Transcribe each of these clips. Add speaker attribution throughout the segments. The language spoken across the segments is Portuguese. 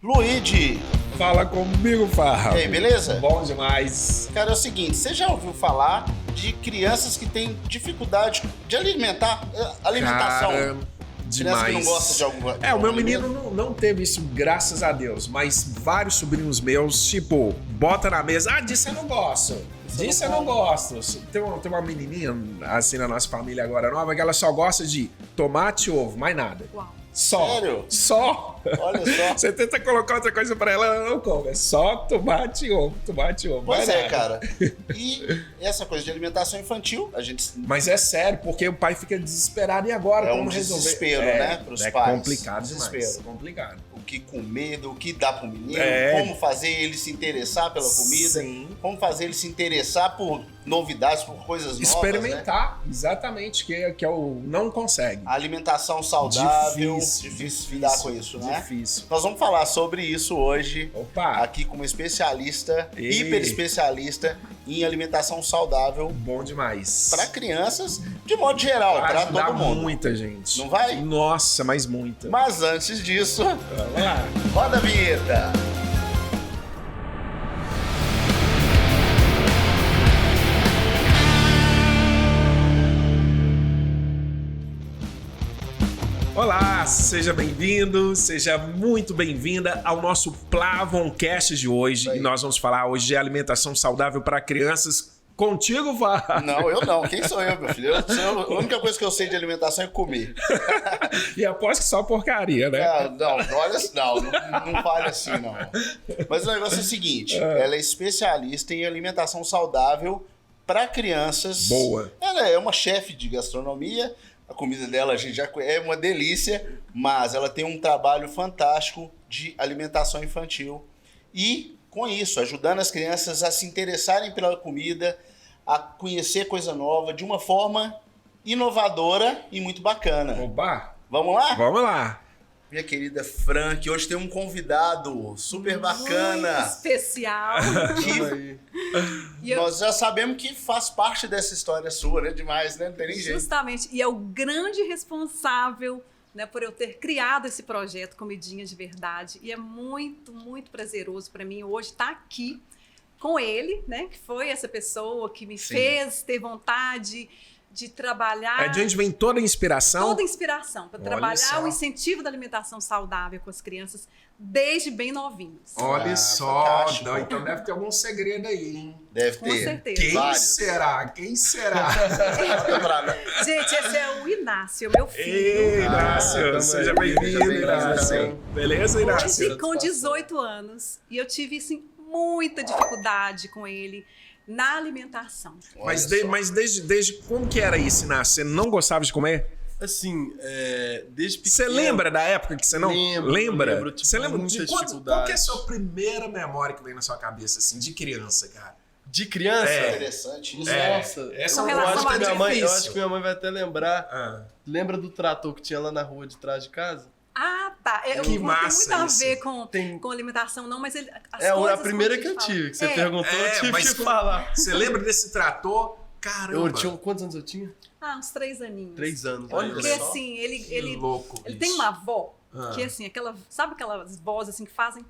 Speaker 1: Luigi,
Speaker 2: Fala comigo, Farra.
Speaker 1: e aí, beleza?
Speaker 2: Bom demais.
Speaker 1: Cara, é o seguinte, você já ouviu falar de crianças que têm dificuldade de alimentação?
Speaker 2: Cara, demais.
Speaker 1: Criança que não gosta de alguma
Speaker 2: o meu menino não teve isso, graças a Deus. Mas vários sobrinhos meus, tipo, bota na mesa, disso eu não gosto. Disso eu não gosto. Tem uma menininha, assim, na nossa família agora nova, que ela só gosta de tomate e ovo, mais nada.
Speaker 3: Uau.
Speaker 2: Só.
Speaker 1: Sério?
Speaker 2: Só.
Speaker 1: Olha só.
Speaker 2: Você tenta colocar outra coisa pra ela, ela não come. É só tomate e ovo, tomate e ovo.
Speaker 1: Pois
Speaker 2: mais
Speaker 1: é,
Speaker 2: nada.
Speaker 1: cara. E essa coisa de alimentação infantil, a gente...
Speaker 2: Mas é sério, porque o pai fica desesperado e agora
Speaker 1: É
Speaker 2: como
Speaker 1: um
Speaker 2: resolver?
Speaker 1: desespero, né, pros
Speaker 2: é
Speaker 1: pais.
Speaker 2: complicado demais.
Speaker 1: Desespero.
Speaker 2: Complicado.
Speaker 1: O que comer, o que dá pro menino,
Speaker 2: É.
Speaker 1: como fazer ele se interessar pela comida,
Speaker 2: Sim.
Speaker 1: como fazer ele se interessar por novidades, por coisas novas, né?
Speaker 2: Experimentar, exatamente, que é o não consegue.
Speaker 1: A alimentação saudável,
Speaker 2: Difícil,
Speaker 1: difícil lidar com isso, né?
Speaker 2: Difícil.
Speaker 1: Nós vamos falar sobre isso hoje,
Speaker 2: Opa,
Speaker 1: aqui com uma especialista,
Speaker 2: Ei.
Speaker 1: hiper especialista em alimentação saudável
Speaker 2: bom demais.
Speaker 1: para crianças, de modo geral,
Speaker 2: Vai
Speaker 1: para
Speaker 2: ajudar
Speaker 1: todo mundo.
Speaker 2: muita gente.
Speaker 1: Não vai?
Speaker 2: Nossa, mas muita.
Speaker 1: Mas antes disso,
Speaker 2: Vamos lá.
Speaker 1: roda a vinheta.
Speaker 2: Olá, seja bem-vindo, seja muito bem-vinda ao nosso Plavoncast de hoje.
Speaker 1: Aí.
Speaker 2: E nós vamos falar hoje de alimentação saudável para crianças. Contigo, Vá.
Speaker 1: Não, eu não. Quem sou eu, meu filho? A única coisa que eu sei de alimentação é comer.
Speaker 2: E aposto que só porcaria, né?
Speaker 1: Não fale assim, não. Mas o negócio é o seguinte, ela é especialista em alimentação saudável para crianças.
Speaker 2: Boa.
Speaker 1: Ela é uma chefe de gastronomia, a comida dela a gente já é uma delícia, mas ela tem um trabalho fantástico de alimentação infantil e, com isso, ajudando as crianças a se interessarem pela comida, a conhecer coisa nova de uma forma inovadora e muito bacana.
Speaker 2: Oba,
Speaker 1: Vamos lá?
Speaker 2: vamos lá.
Speaker 1: Minha querida Fran, que hoje tem um convidado super bacana.
Speaker 3: Muito especial.
Speaker 1: Que
Speaker 3: E eu-
Speaker 1: nós já sabemos que faz parte dessa história sua, né? Demais, né? Não tem nem jeito.
Speaker 3: Justamente. E é o grande responsável, né, por eu ter criado esse projeto Comidinha de Verdade. E é muito, muito prazeroso para mim hoje estar aqui com ele, né? Que foi essa pessoa que me
Speaker 2: Sim.
Speaker 3: fez ter vontade de trabalhar.
Speaker 2: É de onde vem toda a inspiração?
Speaker 3: Toda a inspiração para
Speaker 2: Olha
Speaker 3: trabalhar
Speaker 2: só.
Speaker 3: o incentivo da alimentação saudável com as crianças desde bem novinhos.
Speaker 2: Olha
Speaker 1: Ah,
Speaker 2: só,
Speaker 1: fantástico.
Speaker 2: não, então deve ter algum segredo aí, hein?
Speaker 1: Deve
Speaker 3: Com
Speaker 1: ter.
Speaker 3: certeza.
Speaker 2: Quem
Speaker 1: Vários.
Speaker 2: será? Quem será?
Speaker 1: Conta pra mim.
Speaker 3: Gente, esse é o Inácio, meu filho.
Speaker 2: Ei, Inácio,
Speaker 1: tamo
Speaker 2: seja
Speaker 1: aí,
Speaker 2: bem-vindo,
Speaker 1: seja bem-vindo,
Speaker 2: Inácio.
Speaker 1: Inácio.
Speaker 2: Beleza, Inácio?
Speaker 3: Hoje, com 18 anos, e eu tive assim, muita dificuldade com ele na alimentação.
Speaker 2: Mas,
Speaker 1: Olha só.
Speaker 2: desde como que era isso, Inácio? Você não gostava de comer?
Speaker 4: Assim, desde pequeno...
Speaker 2: Você lembra da época que você não...
Speaker 4: Lembro, tipo,
Speaker 2: Você lembra
Speaker 4: muitas
Speaker 2: qual que é a
Speaker 4: dificuldades.
Speaker 2: sua primeira memória que vem na sua cabeça, assim, de criança, cara?
Speaker 4: De criança?
Speaker 2: É.
Speaker 1: Interessante isso.
Speaker 4: Nossa,
Speaker 2: essa
Speaker 3: Com
Speaker 2: é
Speaker 4: eu
Speaker 2: uma
Speaker 3: relação
Speaker 4: acho,
Speaker 2: coisa
Speaker 4: que
Speaker 3: a
Speaker 4: minha mãe, eu
Speaker 2: difícil.
Speaker 4: acho que minha mãe vai até lembrar.
Speaker 2: Ah,
Speaker 4: Lembra do trator que tinha lá na rua de trás de casa?
Speaker 3: Ah, tá. Eu
Speaker 2: Que
Speaker 3: não
Speaker 2: massa
Speaker 3: tem muito a
Speaker 2: isso.
Speaker 3: ver com,
Speaker 4: Tem-
Speaker 3: com alimentação, não, mas as
Speaker 4: É a
Speaker 3: coisas
Speaker 4: primeira
Speaker 3: quando
Speaker 4: que eu
Speaker 3: a gente
Speaker 4: tive, que você
Speaker 3: fala.
Speaker 4: perguntou, eu tive
Speaker 2: mas
Speaker 4: que falar.
Speaker 2: você lembra desse trator? Caramba.
Speaker 4: Eu tinha, quantos anos eu tinha?
Speaker 3: Ah, uns 3 aninhos.
Speaker 4: 3 anos.
Speaker 2: Olha
Speaker 4: né?
Speaker 3: Porque
Speaker 2: só.
Speaker 3: assim,
Speaker 2: Que
Speaker 3: ele
Speaker 2: louco
Speaker 3: tem
Speaker 2: isso.
Speaker 3: uma avó
Speaker 2: Ah.
Speaker 3: que assim, sabe aquelas vozes assim que fazem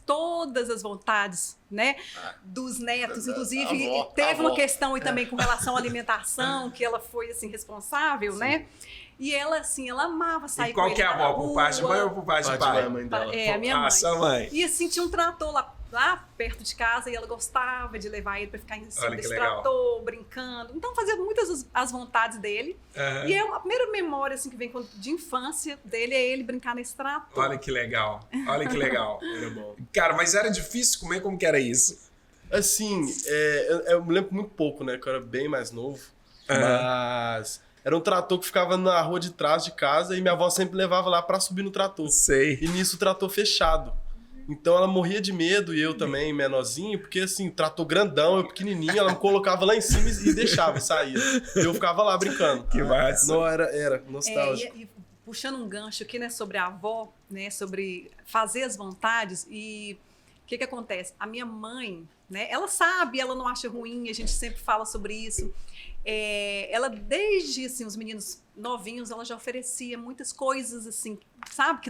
Speaker 3: todas as vontades, né, dos netos. Inclusive,
Speaker 1: avó,
Speaker 3: teve
Speaker 1: avó.
Speaker 3: uma questão aí também com relação à alimentação, que ela foi assim responsável, né? E ela assim, ela amava sair
Speaker 2: E qual
Speaker 3: com
Speaker 2: que é
Speaker 3: ele
Speaker 2: a
Speaker 3: na
Speaker 2: avó? Por parte de mãe ou
Speaker 3: rua.
Speaker 2: por parte de
Speaker 4: Parte
Speaker 2: pai?
Speaker 4: da mãe dela.
Speaker 3: É, a minha mãe.
Speaker 2: Sua mãe.
Speaker 3: E assim, tinha um trator lá perto de casa e ela gostava de levar ele pra ficar em cima
Speaker 2: Olha que
Speaker 3: desse
Speaker 2: legal.
Speaker 3: trator, brincando. Então fazia muitas as vontades dele.
Speaker 2: Aham.
Speaker 3: E é a primeira memória assim, que vem de infância dele é ele brincar nesse trator.
Speaker 2: Olha que legal. Olha que legal.
Speaker 4: Era bom.
Speaker 2: Cara, mas era difícil comer? Como que era isso?
Speaker 4: Assim, eu me lembro muito pouco, né? Que eu era bem mais novo. Mas era um trator que ficava na rua de trás de casa e minha avó sempre levava lá pra subir no trator.
Speaker 2: Sei.
Speaker 4: E nisso o trator fechado. Então ela morria de medo, e eu também, menorzinho, porque assim, trator grandão, eu pequenininho, ela me colocava lá em cima e deixava, e saía. Eu ficava lá brincando.
Speaker 2: Que massa.
Speaker 4: Não, era nostálgico.
Speaker 3: E puxando um gancho aqui, né, sobre a avó, né, sobre fazer as vontades, e O que acontece? A minha mãe, né? Ela sabe, ela não acha ruim, a gente sempre fala sobre isso. Ela, desde assim, os meninos novinhos, ela já oferecia muitas coisas, assim, sabe? Que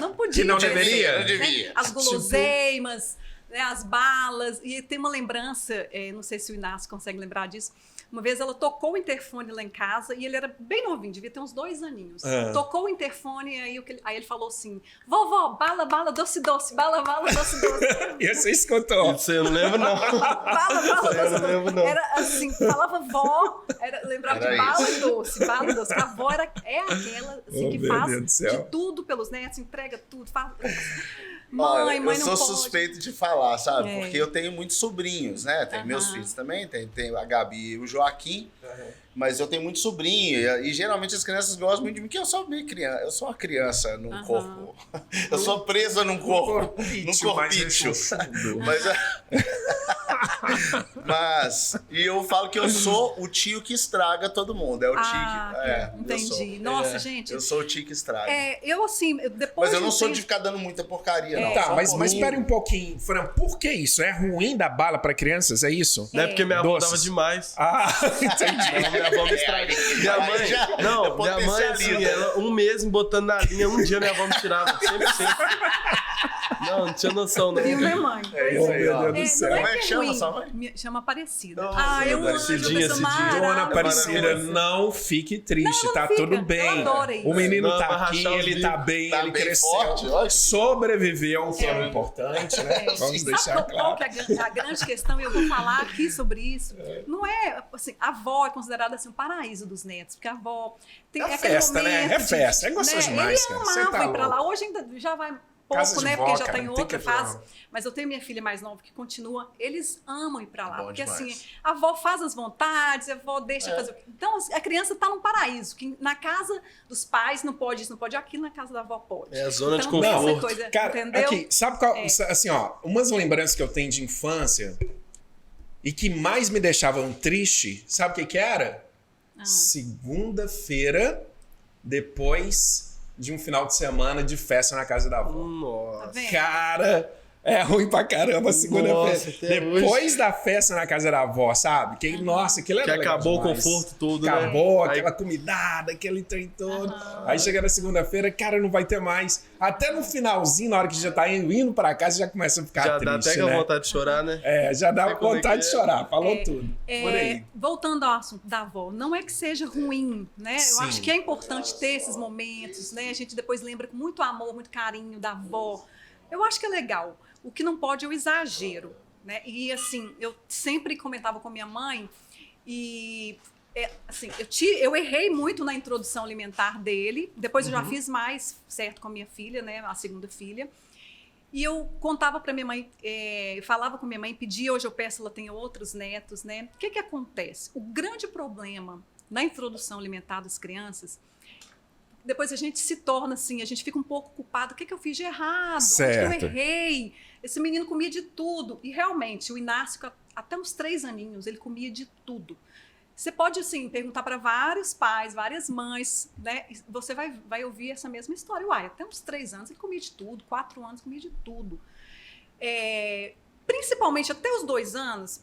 Speaker 3: não podia.
Speaker 2: Que não
Speaker 3: né?
Speaker 2: deveria.
Speaker 1: Não devia.
Speaker 3: As guloseimas, né? As balas. E tem uma lembrança, não sei se o Inácio consegue lembrar disso. Uma vez ela tocou o interfone lá em casa e ele era bem novinho, devia ter uns 2 aninhos. Tocou o interfone e aí ele falou assim: vovó, bala, bala, doce, doce, bala, bala, doce, doce.
Speaker 2: E você escutou.
Speaker 4: Isso eu não lembro, não.
Speaker 3: Bala, bala,
Speaker 4: Eu não
Speaker 3: doce,
Speaker 4: lembro,
Speaker 3: doce.
Speaker 4: não.
Speaker 3: Era assim, falava vó, lembrava
Speaker 1: Era
Speaker 3: de bala
Speaker 1: isso.
Speaker 3: e doce, bala e doce. A avó é aquela assim,
Speaker 2: Oh,
Speaker 3: que
Speaker 2: meu
Speaker 3: faz
Speaker 2: Deus do céu.
Speaker 3: de tudo pelos netos, entrega tudo, faz.
Speaker 1: Olha,
Speaker 3: Mãe,
Speaker 1: eu
Speaker 3: não
Speaker 1: sou
Speaker 3: pode.
Speaker 1: suspeito de falar, sabe?
Speaker 3: É.
Speaker 1: Porque eu tenho muitos sobrinhos, né? Tem meus filhos também, tem a Gabi e o Joaquim. Mas eu tenho muito sobrinho e geralmente as crianças gostam muito de mim, porque eu sou meio criança, eu sou uma criança num corpo. Eu sou presa num corpo, num corpício. E eu falo que eu sou o tio que estraga todo mundo. É o tio que.
Speaker 3: Entendi. Nossa, gente.
Speaker 1: Eu sou o tio que estraga.
Speaker 3: Eu assim, depois.
Speaker 1: Mas eu não
Speaker 3: de um
Speaker 1: sou
Speaker 3: tempo-
Speaker 1: de ficar dando muita porcaria, não.
Speaker 2: Tá,
Speaker 1: Só
Speaker 2: mas
Speaker 1: pouquinho.
Speaker 2: espere um pouquinho, Fran, por que isso? É ruim dar bala pra crianças, é isso?
Speaker 4: Não é porque minha avó
Speaker 2: Doces.
Speaker 4: dava demais.
Speaker 2: Ah, entendi.
Speaker 4: Minha avó me estraga. Minha
Speaker 1: Aí
Speaker 4: mãe,
Speaker 1: já
Speaker 4: não, minha mãe,
Speaker 1: potencializa.
Speaker 4: assim, ela um mês me botando na linha, um dia minha avó me tirava, 100%. Não tinha noção, não.
Speaker 3: Viu, minha mãe?
Speaker 1: É isso aí, ó.
Speaker 2: Meu Deus do céu.
Speaker 3: Não
Speaker 1: Como é
Speaker 3: é
Speaker 1: que
Speaker 3: que é
Speaker 1: chama
Speaker 3: ruim.
Speaker 1: sua mãe?
Speaker 3: Chama Aparecida.
Speaker 1: Nossa,
Speaker 3: Eu amo
Speaker 4: Cidinha,
Speaker 3: essa
Speaker 4: Cidinha.
Speaker 2: Dona
Speaker 3: maravilhosa.
Speaker 2: Aparecida, não fique triste,
Speaker 3: Não,
Speaker 2: tá
Speaker 3: não fica.
Speaker 2: tudo bem.
Speaker 3: Ela adora isso.
Speaker 2: O menino
Speaker 4: Não,
Speaker 2: tá
Speaker 4: vai
Speaker 2: aqui,
Speaker 4: rachar os
Speaker 2: ele
Speaker 4: bicos.
Speaker 2: tá bem,
Speaker 1: Tá
Speaker 2: ele
Speaker 1: bem
Speaker 2: cresceu,
Speaker 1: forte, olha.
Speaker 2: sobreviveu, que é o importante, né? Vamos
Speaker 3: Sabe
Speaker 2: deixar
Speaker 3: qual
Speaker 2: claro.
Speaker 3: que é a grande questão? E eu vou falar aqui sobre isso. Não é, assim, a avó é considerada assim, o paraíso dos netos, porque a avó tem
Speaker 2: É
Speaker 3: aquele
Speaker 2: festa, né?
Speaker 3: momento
Speaker 2: É festa, é gostoso demais,
Speaker 3: Ele
Speaker 2: cara. Você
Speaker 3: amava
Speaker 2: tá
Speaker 3: ir pra lá.
Speaker 2: louco.
Speaker 3: Hoje ainda já vai
Speaker 2: Casa
Speaker 3: pouco,
Speaker 2: de
Speaker 3: né?
Speaker 2: vó,
Speaker 3: Porque já
Speaker 2: cara,
Speaker 3: tem
Speaker 2: não tem
Speaker 3: outra
Speaker 2: que
Speaker 3: fase.
Speaker 2: falar.
Speaker 3: Mas eu tenho minha filha mais nova que continua, eles amam ir pra lá.
Speaker 1: bom
Speaker 3: Porque
Speaker 1: demais.
Speaker 3: assim, a avó faz as vontades, a avó deixa fazer o que. Então, a criança tá num paraíso, que na casa dos pais não pode isso, não pode aquilo, na casa da avó pode.
Speaker 4: É a zona de
Speaker 3: Então, tem essa
Speaker 4: conforto.
Speaker 3: coisa,
Speaker 2: Cara,
Speaker 3: entendeu?
Speaker 2: aqui, sabe qual?
Speaker 3: É.
Speaker 2: Assim, ó, umas lembranças que eu tenho de infância e que mais me deixavam triste, sabe o que era? Segunda-feira, depois de um final de semana de festa na casa da avó.
Speaker 3: Tá
Speaker 4: Nossa.
Speaker 3: vendo?
Speaker 2: Cara, é ruim pra caramba
Speaker 4: Nossa,
Speaker 2: segunda-feira.
Speaker 4: até
Speaker 2: Depois
Speaker 4: hoje.
Speaker 2: da festa na casa da avó, sabe? Que, nossa, aquilo era
Speaker 4: Que
Speaker 2: legal
Speaker 4: acabou o
Speaker 2: demais.
Speaker 4: conforto todo,
Speaker 2: Acabou,
Speaker 4: né?
Speaker 2: aquela comidada, aquele trem todo. Aí chega na segunda-feira, cara, não vai ter mais. Até no finalzinho, na hora que já tá indo pra casa, já começa a ficar
Speaker 4: Já
Speaker 2: triste,
Speaker 4: dá até
Speaker 2: né?
Speaker 4: a vontade de chorar, né?
Speaker 2: Já dá
Speaker 4: Sei como é
Speaker 2: vontade
Speaker 4: que
Speaker 2: de
Speaker 4: é.
Speaker 2: chorar. Falou tudo. Por aí.
Speaker 3: Voltando ao assunto da avó, não é que seja ruim, né?
Speaker 2: Sim.
Speaker 3: Eu acho que é importante ter esses momentos, né? A gente depois lembra com muito amor, muito carinho da avó. Eu acho que é legal. O que não pode é o exagero, né? E assim, eu sempre comentava com minha mãe e assim, eu errei muito na introdução alimentar dele. Depois eu já fiz mais certo com a minha filha, né? A segunda filha. E eu contava para minha mãe, falava com minha mãe, pedia, hoje eu peço, ela tem outros netos, né? O que acontece? O grande problema na introdução alimentar das crianças, depois a gente se torna assim, a gente fica um pouco culpado. O que eu fiz de errado? Onde
Speaker 2: Certo.
Speaker 3: que eu errei? Esse menino comia de tudo. E realmente, o Inácio, até uns 3 aninhos, ele comia de tudo. Você pode, assim, perguntar para vários pais, várias mães, né? E você vai ouvir essa mesma história. Uai, até uns 3 anos ele comia de tudo, 4 anos comia de tudo. Principalmente até os 2 anos,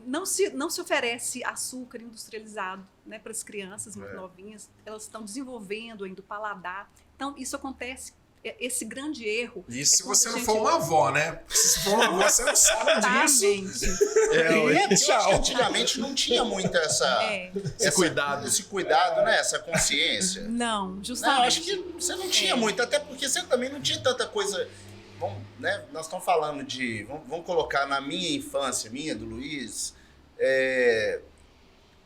Speaker 3: não se oferece açúcar industrializado, né, para as crianças muito novinhas. Elas estão desenvolvendo ainda o paladar. Então, isso acontece, esse grande erro.
Speaker 2: Isso se
Speaker 3: quando
Speaker 2: você
Speaker 3: a
Speaker 2: não
Speaker 3: gente-
Speaker 2: for uma avó, né? Se for uma avó, você não sabe disso.
Speaker 3: Exatamente.
Speaker 1: Eu acho que
Speaker 2: Tchau.
Speaker 1: antigamente não tinha muito
Speaker 4: Esse cuidado.
Speaker 1: Esse cuidado, né? Essa consciência.
Speaker 3: Não,
Speaker 1: Não,
Speaker 3: justamente.
Speaker 1: acho que você não tinha muito, até porque você também não tinha tanta coisa. Vamos, né? Nós estamos falando de. Vamos colocar na minha infância, minha, do Luiz,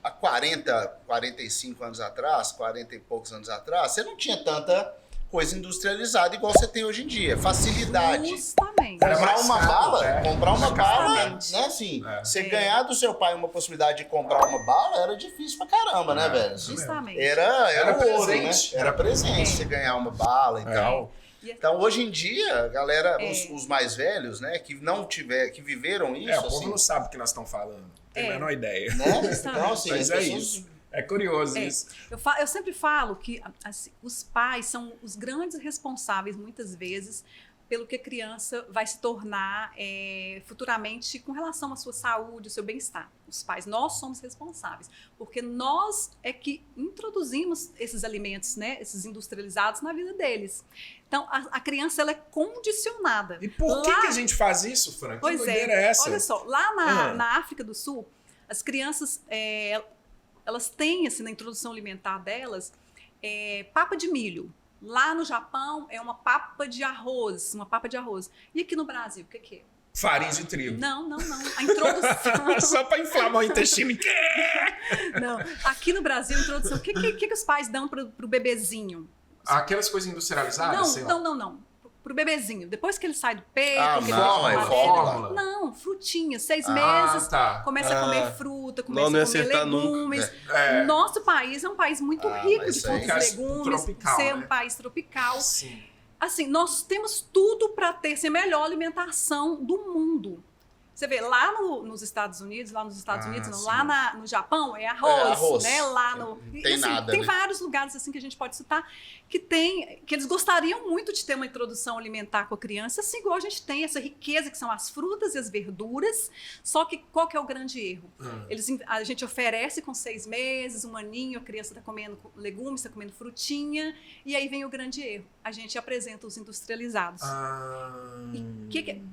Speaker 1: há 40, 45 anos atrás, 40 e poucos anos atrás, você não tinha tanta coisa industrializada igual você tem hoje em dia. Facilidade.
Speaker 3: Justamente.
Speaker 2: Era
Speaker 1: Comprar
Speaker 2: mais
Speaker 1: uma
Speaker 2: caro,
Speaker 1: bala,
Speaker 2: né?
Speaker 1: comprar uma bala,
Speaker 3: Justamente.
Speaker 1: né, assim, você
Speaker 3: É.
Speaker 1: ganhar do seu pai uma possibilidade de comprar uma bala era difícil pra caramba, né, velho?
Speaker 3: Justamente.
Speaker 1: Era o ouro, né?
Speaker 2: presente.
Speaker 1: Era presente você ganhar uma bala e tal.
Speaker 3: E-
Speaker 1: Então, hoje em dia, a galera, os mais velhos, né, que viveram isso,
Speaker 2: O povo
Speaker 1: assim,
Speaker 2: não sabe o que nós estamos falando. Tem a menor ideia.
Speaker 1: né?
Speaker 3: Justamente.
Speaker 1: Então, assim,
Speaker 2: Mas
Speaker 1: as
Speaker 2: é
Speaker 1: pessoas-
Speaker 2: isso. É curioso
Speaker 3: É.
Speaker 2: isso.
Speaker 3: Eu sempre falo que assim, os pais são os grandes responsáveis, muitas vezes, pelo que a criança vai se tornar futuramente com relação à sua saúde, ao seu bem-estar. Os pais, nós somos responsáveis, porque nós é que introduzimos esses alimentos, né, esses industrializados na vida deles. Então, a criança ela é condicionada.
Speaker 2: E por que a gente faz isso, Fran? Que
Speaker 3: Pois
Speaker 2: doideira
Speaker 3: é,
Speaker 2: essa?
Speaker 3: olha só, lá na África do Sul, as crianças, elas têm, assim, na introdução alimentar delas, papa de milho. Lá no Japão é uma papa de arroz. E aqui no Brasil, o que é?
Speaker 2: Farinha de trigo.
Speaker 3: Não. A introdução...
Speaker 2: Só para inflamar o intestino.
Speaker 3: Não. Aqui no Brasil, a introdução... O que os pais dão pro bebezinho?
Speaker 2: Aquelas coisas industrializadas?
Speaker 3: Não. Pro bebezinho. Depois que ele sai do peito...
Speaker 1: fórmula.
Speaker 3: Não, frutinha. 6 meses, começa a comer fruta, começa a comer legumes. Nosso país é um país muito rico de frutas e legumes. Ser um país tropical.
Speaker 2: Sim.
Speaker 3: Assim, nós temos tudo para ter a melhor alimentação do mundo. Você vê, lá nos Estados Unidos, lá no Japão, é arroz, né? Lá no...
Speaker 1: Tem
Speaker 3: assim,
Speaker 1: nada,
Speaker 3: tem
Speaker 1: né?
Speaker 3: vários lugares assim que a gente pode citar que eles gostariam muito de ter uma introdução alimentar com a criança, assim igual a gente tem essa riqueza que são as frutas e as verduras, só que qual que é o grande erro? A gente oferece com 6 meses, 1 aninho, a criança está comendo legumes, está comendo frutinha, e aí vem o grande erro. A gente apresenta os industrializados.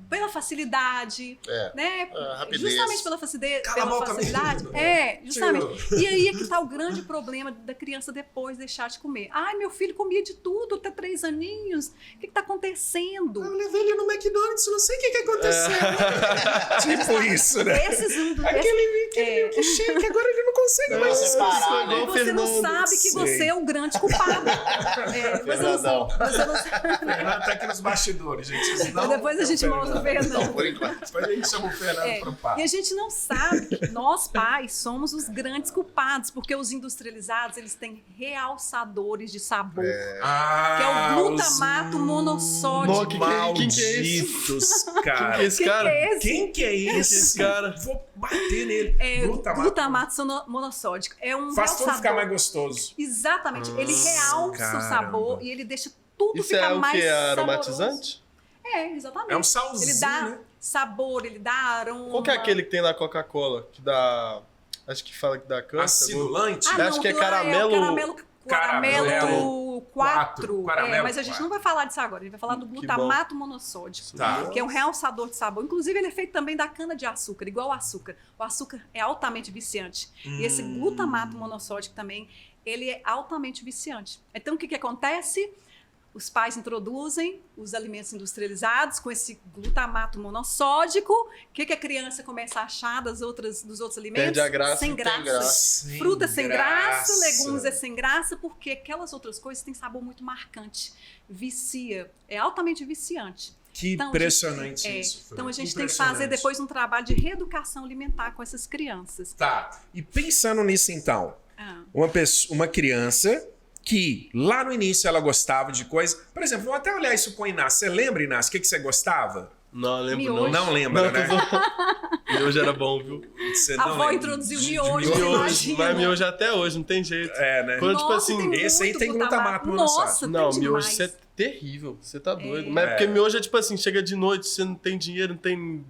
Speaker 3: Pela facilidade, né?
Speaker 1: Rapidez.
Speaker 3: Justamente pela facilidade.
Speaker 2: Menino.
Speaker 3: Justamente. E aí é que está o grande problema da criança depois deixar de comer. Ai, meu filho comia de tudo até 3 aninhos. O que está acontecendo?
Speaker 2: Eu levei ele no McDonald's, não sei o que aconteceu. Tipo isso, né? Aquele milkshake, agora ele não consegue mais
Speaker 1: separar, né?
Speaker 3: Você não sabe que você é o grande culpado. Você não sabe.
Speaker 2: Fernando tá aqui nos bastidores, gente.
Speaker 3: Depois a gente mostra o Fernando.
Speaker 1: Por enquanto.
Speaker 2: Depois a gente chama o Fernando pro papo.
Speaker 3: E a gente não sabe que nós, pais, somos os grandes culpados, porque os industrializados, eles têm realçadores de sabor, que é o glutamato monossódico.
Speaker 2: Malditos, cara.
Speaker 4: Quem que é esse cara?
Speaker 2: Quem que é esse cara? Vou bater nele.
Speaker 3: Glutamato monossódico. É um
Speaker 2: faz tudo
Speaker 3: realçador.
Speaker 2: ficar mais gostoso.
Speaker 3: Exatamente. Ele realça o sabor e ele deixa tudo
Speaker 4: Isso
Speaker 3: ficar
Speaker 4: é o
Speaker 3: mais
Speaker 4: que? É
Speaker 3: saboroso.
Speaker 4: aromatizante?
Speaker 3: Exatamente.
Speaker 2: É um salzinho,
Speaker 3: Ele dá
Speaker 2: né?
Speaker 3: sabor, ele dá aroma.
Speaker 4: Qual que é aquele que tem na Coca-Cola? Que dá... Acho que fala que dá câncer.
Speaker 2: Acidulante?
Speaker 4: Acho que é caramelo...
Speaker 3: Caramelo 4.
Speaker 2: Caramelo
Speaker 3: Mas a gente não vai falar disso agora. A gente vai falar do glutamato monossódico,
Speaker 2: Tá.
Speaker 3: que é um realçador de sabor. Inclusive, ele é feito também da cana-de-açúcar, igual o açúcar. O açúcar é altamente viciante. E esse glutamato monossódico também, ele é altamente viciante. Então, o que acontece? Os pais introduzem os alimentos industrializados com esse glutamato monossódico. O que a criança começa a achar dos outros alimentos?
Speaker 4: Perde a graça.
Speaker 3: Sem graça.
Speaker 2: Sem
Speaker 3: Fruta sem graça,
Speaker 2: graça.
Speaker 3: legumes é sem graça, porque aquelas outras coisas têm sabor muito marcante. Vicia. É altamente viciante.
Speaker 2: Que
Speaker 3: Então,
Speaker 2: impressionante isso, Fran.
Speaker 3: Então a gente tem que fazer depois um trabalho de reeducação alimentar com essas crianças.
Speaker 2: Tá. E pensando nisso então, uma criança que lá no início ela gostava de coisa. Por exemplo, vou até olhar isso com o Inácio. Você lembra, Inácio, o que você gostava?
Speaker 4: Não, lembro
Speaker 3: Miojo.
Speaker 2: Não lembra, né?
Speaker 4: Miojo era bom, viu?
Speaker 2: Você
Speaker 3: A
Speaker 2: não
Speaker 3: avó
Speaker 2: lembra
Speaker 3: introduziu
Speaker 2: de
Speaker 3: miojo.
Speaker 4: Miojo,
Speaker 3: Imagina.
Speaker 4: mas miojo até hoje, não tem jeito.
Speaker 2: né?
Speaker 4: Quando,
Speaker 3: Nossa,
Speaker 4: tipo assim,
Speaker 3: tem
Speaker 2: esse aí
Speaker 3: muito
Speaker 2: tem glutamato monossódico.
Speaker 3: Nossa,
Speaker 4: não,
Speaker 3: tem
Speaker 4: miojo
Speaker 3: demais.
Speaker 4: isso é terrível. Você tá doido. Mas porque miojo é tipo assim, chega de noite, você não tem dinheiro,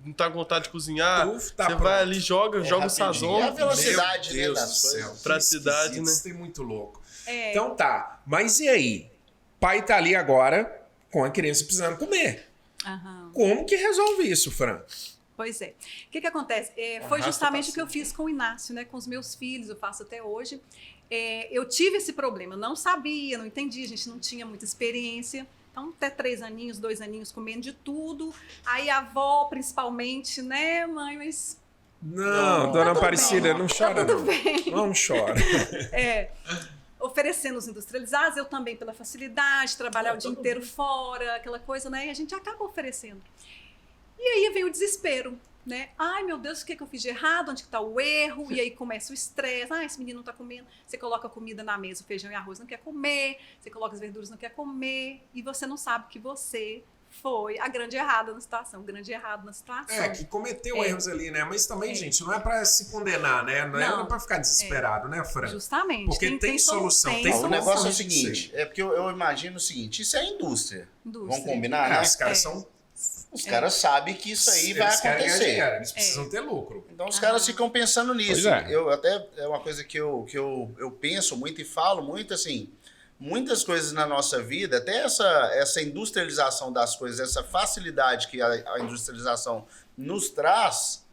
Speaker 4: não tá com vontade de cozinhar.
Speaker 2: Tá
Speaker 4: você vai ali, joga o
Speaker 1: rapidinho.
Speaker 4: sazon.
Speaker 1: E a velocidade,
Speaker 2: Meu
Speaker 1: né,
Speaker 2: Deus
Speaker 1: das
Speaker 2: do céu.
Speaker 1: coisas.
Speaker 4: Praticidade, né?
Speaker 2: Isso tem muito louco.
Speaker 3: É.
Speaker 2: Então tá. Mas e aí? Pai tá ali agora com a criança precisando comer.
Speaker 3: Aham.
Speaker 2: Como que resolve isso, Fran?
Speaker 3: Pois é. O que acontece? Foi justamente o que eu fiz com o Inácio, né? Com os meus filhos, eu faço até hoje. Eu tive esse problema, eu não sabia, não entendia, a gente não tinha muita experiência. Então, até 3 aninhos, 2 aninhos comendo de tudo. Aí a avó, principalmente, né, mãe, mas...
Speaker 2: Não, dona
Speaker 3: tudo
Speaker 2: Aparecida,
Speaker 3: bem.
Speaker 2: não chora.
Speaker 3: Tá tudo
Speaker 2: não.
Speaker 3: bem.
Speaker 2: Não chora.
Speaker 3: Oferecendo os industrializados, eu também pela facilidade, trabalhar o dia inteiro fora, aquela coisa, né? E a gente acaba oferecendo. E aí vem o desespero, né? Ai, meu Deus, o que eu fiz de errado? Onde que tá o erro? E aí começa o estresse. Ah, esse menino não tá comendo. Você coloca a comida na mesa, o feijão e arroz não quer comer. Você coloca as verduras, não quer comer. E você não sabe que você foi a grande errada na situação, o grande errado na situação.
Speaker 2: Que cometeu erros ali, né? Mas também, gente, não é pra se condenar, né? Não é pra ficar desesperado, né, Fran?
Speaker 3: Justamente.
Speaker 2: Porque tem solução. Tem
Speaker 1: O
Speaker 2: solução.
Speaker 1: negócio é o seguinte, é porque eu imagino o seguinte, isso é indústria. Vamos combinar, né?
Speaker 2: Os caras são...
Speaker 1: Os caras sabem que isso aí vai
Speaker 2: Eles querem ganhar
Speaker 1: acontecer.
Speaker 2: dinheiro, eles precisam ter lucro.
Speaker 1: Então os caras ficam pensando nisso.
Speaker 2: Pois é.
Speaker 1: Eu até é uma coisa que eu penso muito e falo muito assim, muitas coisas na nossa vida, até essa industrialização das coisas, essa facilidade que a industrialização nos traz,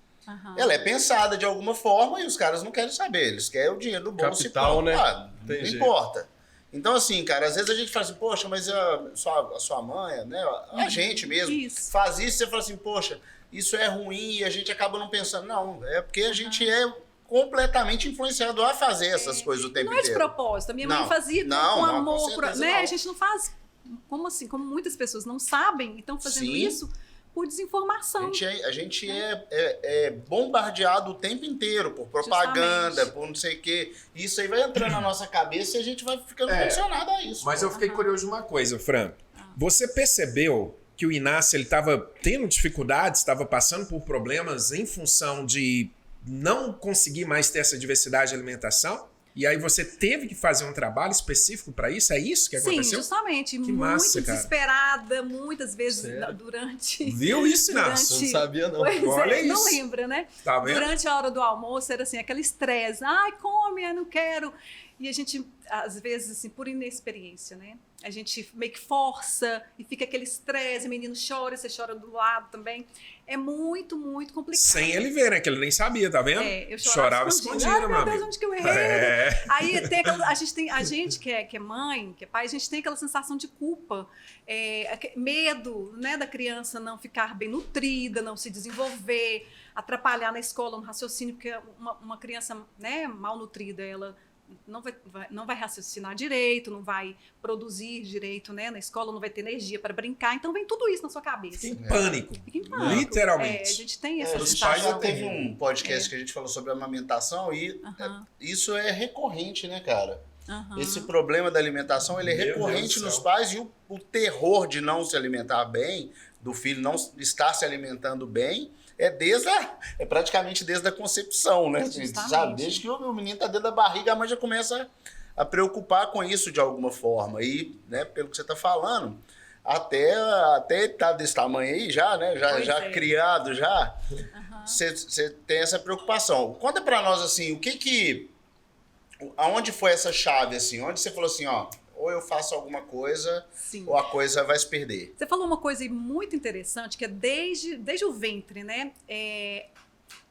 Speaker 1: ela é pensada de alguma forma e os caras não querem saber, eles querem o dinheiro do bolso
Speaker 4: Capital,
Speaker 1: e pronto,
Speaker 4: né?
Speaker 1: não
Speaker 4: Tem jeito.
Speaker 1: importa. Então, assim, cara, às vezes a gente fala assim, poxa, mas a sua mãe, né? A gente mesmo
Speaker 3: Isso.
Speaker 1: faz isso, você fala assim, poxa, isso é ruim e a gente acaba não pensando. Não, é porque a gente é completamente influenciado a fazer essas coisas o tempo
Speaker 3: Não é de
Speaker 1: inteiro.
Speaker 3: propósito. A minha mãe
Speaker 1: Não.
Speaker 3: fazia
Speaker 1: Não,
Speaker 3: com
Speaker 1: não,
Speaker 3: amor,
Speaker 1: com certeza
Speaker 3: né?
Speaker 1: não.
Speaker 3: A gente não faz, como assim, como muitas pessoas não sabem e estão fazendo
Speaker 1: Sim.
Speaker 3: isso por desinformação.
Speaker 1: A gente é bombardeado o tempo inteiro por propaganda,
Speaker 3: Justamente.
Speaker 1: por não sei o quê. Isso aí vai entrando na nossa cabeça e a gente vai ficando condicionado a isso.
Speaker 2: Mas eu fiquei curioso de uma coisa, Fran. Você percebeu que o Inácio ele estava tendo dificuldades, estava passando por problemas em função de não conseguir mais ter essa diversidade de alimentação? E aí você teve que fazer um trabalho específico para isso? É isso que
Speaker 3: Sim,
Speaker 2: aconteceu?
Speaker 3: justamente.
Speaker 2: Que
Speaker 3: muito
Speaker 2: massa, cara.
Speaker 3: desesperada, muitas vezes
Speaker 4: Sério?
Speaker 3: durante...
Speaker 2: Viu isso, Inácio?
Speaker 4: Eu não sabia, não.
Speaker 3: Pois
Speaker 2: Olha
Speaker 3: é, não
Speaker 2: isso.
Speaker 3: lembra, né?
Speaker 2: Tá vendo?
Speaker 3: Durante a hora do almoço era assim, aquele estresse. Ai, come, eu não quero. E a gente, às vezes, assim, por inexperiência, né? A gente meio que força e fica aquele estresse, o menino chora, você chora do lado também. É muito, muito complicado.
Speaker 2: Sem ele ver, né? Que ele nem sabia, tá vendo?
Speaker 3: Eu
Speaker 2: chorava escondido,
Speaker 3: Ai,
Speaker 2: meu
Speaker 3: meu Deus,
Speaker 2: amigo.
Speaker 3: onde que eu errei?
Speaker 2: É.
Speaker 3: Aí tem aquela, a gente que é mãe, que é pai, a gente tem aquela sensação de culpa, medo, né, da criança não ficar bem nutrida, não se desenvolver, atrapalhar na escola no raciocínio, porque uma criança, né, mal nutrida, ela não vai raciocinar direito, não vai produzir direito, né, na escola, não vai ter energia para brincar, então vem tudo isso na sua cabeça.
Speaker 2: Fica em pânico.
Speaker 3: Fica em pânico.
Speaker 2: Literalmente.
Speaker 3: A gente tem essa
Speaker 1: Os pais já
Speaker 3: sensação.
Speaker 1: teve um podcast que a gente falou sobre amamentação e isso é recorrente, né, cara? Esse problema da alimentação, ele é
Speaker 2: Meu
Speaker 1: recorrente
Speaker 2: Deus do
Speaker 1: nos
Speaker 2: céu.
Speaker 1: pais e o terror de não se alimentar bem, do filho não estar se alimentando bem, é praticamente desde a concepção, né?
Speaker 3: Justamente.
Speaker 1: Sabe? Desde que o menino tá dentro da barriga, a mãe já começa a preocupar com isso de alguma forma. E, né, pelo que você tá falando, até ele tá desse tamanho aí já, né?
Speaker 3: Pois
Speaker 1: Já
Speaker 3: é.
Speaker 1: criado já, você tem essa preocupação. Conta pra nós, assim, aonde foi essa chave, assim? Onde você falou assim, ó, ou eu faço alguma coisa,
Speaker 3: Sim.
Speaker 1: ou a coisa vai se perder.
Speaker 3: Você falou uma coisa aí muito interessante, que é desde o ventre, né?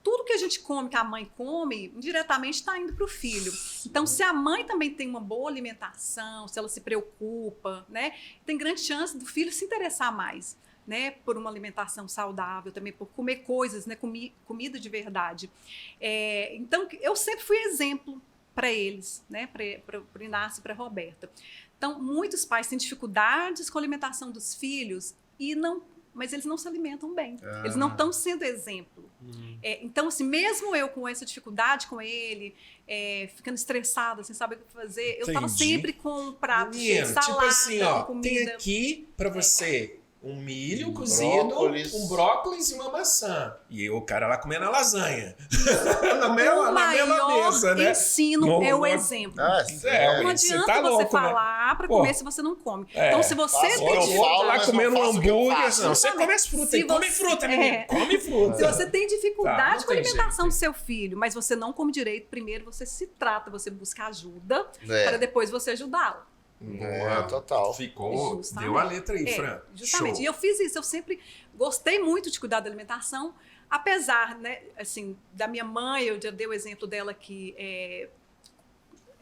Speaker 3: Tudo que a gente come, que a mãe come, indiretamente está indo para o filho. Então, se a mãe também tem uma boa alimentação, se ela se preocupa, né? Tem grande chance do filho se interessar mais, né? Por uma alimentação saudável, também por comer coisas, né? Comida de verdade. Então, eu sempre fui exemplo para eles, né? Para o Inácio e para a Roberta. Então, muitos pais têm dificuldades com a alimentação dos filhos mas eles não se alimentam bem. Eles não estão sendo exemplo. Então, assim, mesmo eu com essa dificuldade com ele, ficando estressada, sem saber o que fazer, eu estava
Speaker 2: Entendi.
Speaker 3: sempre com um prato cheio de
Speaker 2: Menino,
Speaker 3: salada,
Speaker 2: tipo assim, ó,
Speaker 3: com
Speaker 2: tem
Speaker 3: comida.
Speaker 2: aqui pra você um milho cozido,
Speaker 1: Brócolis.
Speaker 2: um brócolis e uma maçã. E o cara lá comendo a lasanha. na mesma
Speaker 3: O maior
Speaker 2: mesa, né?
Speaker 3: ensino é o
Speaker 2: No-
Speaker 3: exemplo.
Speaker 2: É,
Speaker 3: Não
Speaker 2: ué, você
Speaker 3: adianta
Speaker 2: tá
Speaker 3: você
Speaker 2: louco, né?
Speaker 3: falar para
Speaker 2: Pô.
Speaker 3: comer se você não come.
Speaker 2: É,
Speaker 3: Então, se você
Speaker 1: faço o que eu
Speaker 3: tem
Speaker 1: falo,
Speaker 2: Outro lá
Speaker 1: mas não
Speaker 2: comendo um
Speaker 1: faço o que eu
Speaker 2: hambúrguer.
Speaker 1: faço.
Speaker 2: Não, você come as frutas.
Speaker 3: Se
Speaker 2: Come
Speaker 3: você-
Speaker 2: fruta, menino. Come fruta.
Speaker 3: Se você tem
Speaker 2: Tá,
Speaker 3: dificuldade
Speaker 2: não
Speaker 3: com a
Speaker 2: tem
Speaker 3: alimentação
Speaker 2: jeito.
Speaker 3: do seu filho, mas você não come direito, primeiro você se trata, você busca ajuda,
Speaker 1: É.
Speaker 3: para depois você ajudá-lo.
Speaker 1: Total.
Speaker 2: Ficou,
Speaker 3: Justamente.
Speaker 2: deu a letra aí, Fran.
Speaker 3: Justamente.
Speaker 2: Show.
Speaker 3: E eu fiz isso, eu sempre gostei muito de cuidar da alimentação, apesar, né, assim, da minha mãe, eu já dei o exemplo dela que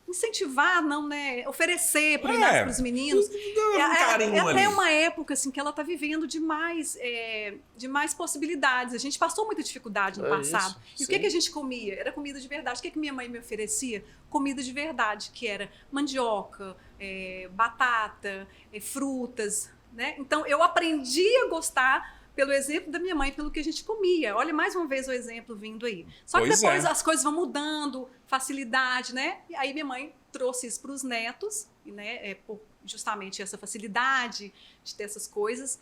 Speaker 3: incentivar, não, né, oferecer para os meninos.
Speaker 2: Dá um carinho
Speaker 3: até
Speaker 2: ali.
Speaker 3: uma época assim que ela está vivendo de mais possibilidades. A gente passou muita dificuldade no passado.
Speaker 1: Isso,
Speaker 3: E o que a gente comia? Era comida de verdade. O que minha mãe me oferecia? Comida de verdade, que era mandioca, batata, frutas, né? Então eu aprendi a gostar pelo exemplo da minha mãe, pelo que a gente comia. Olha mais uma vez o exemplo vindo aí. Só que
Speaker 2: Pois
Speaker 3: depois
Speaker 2: é.
Speaker 3: as coisas vão mudando, facilidade, né? E aí minha mãe trouxe isso para os netos, né? Por justamente essa facilidade de ter essas coisas.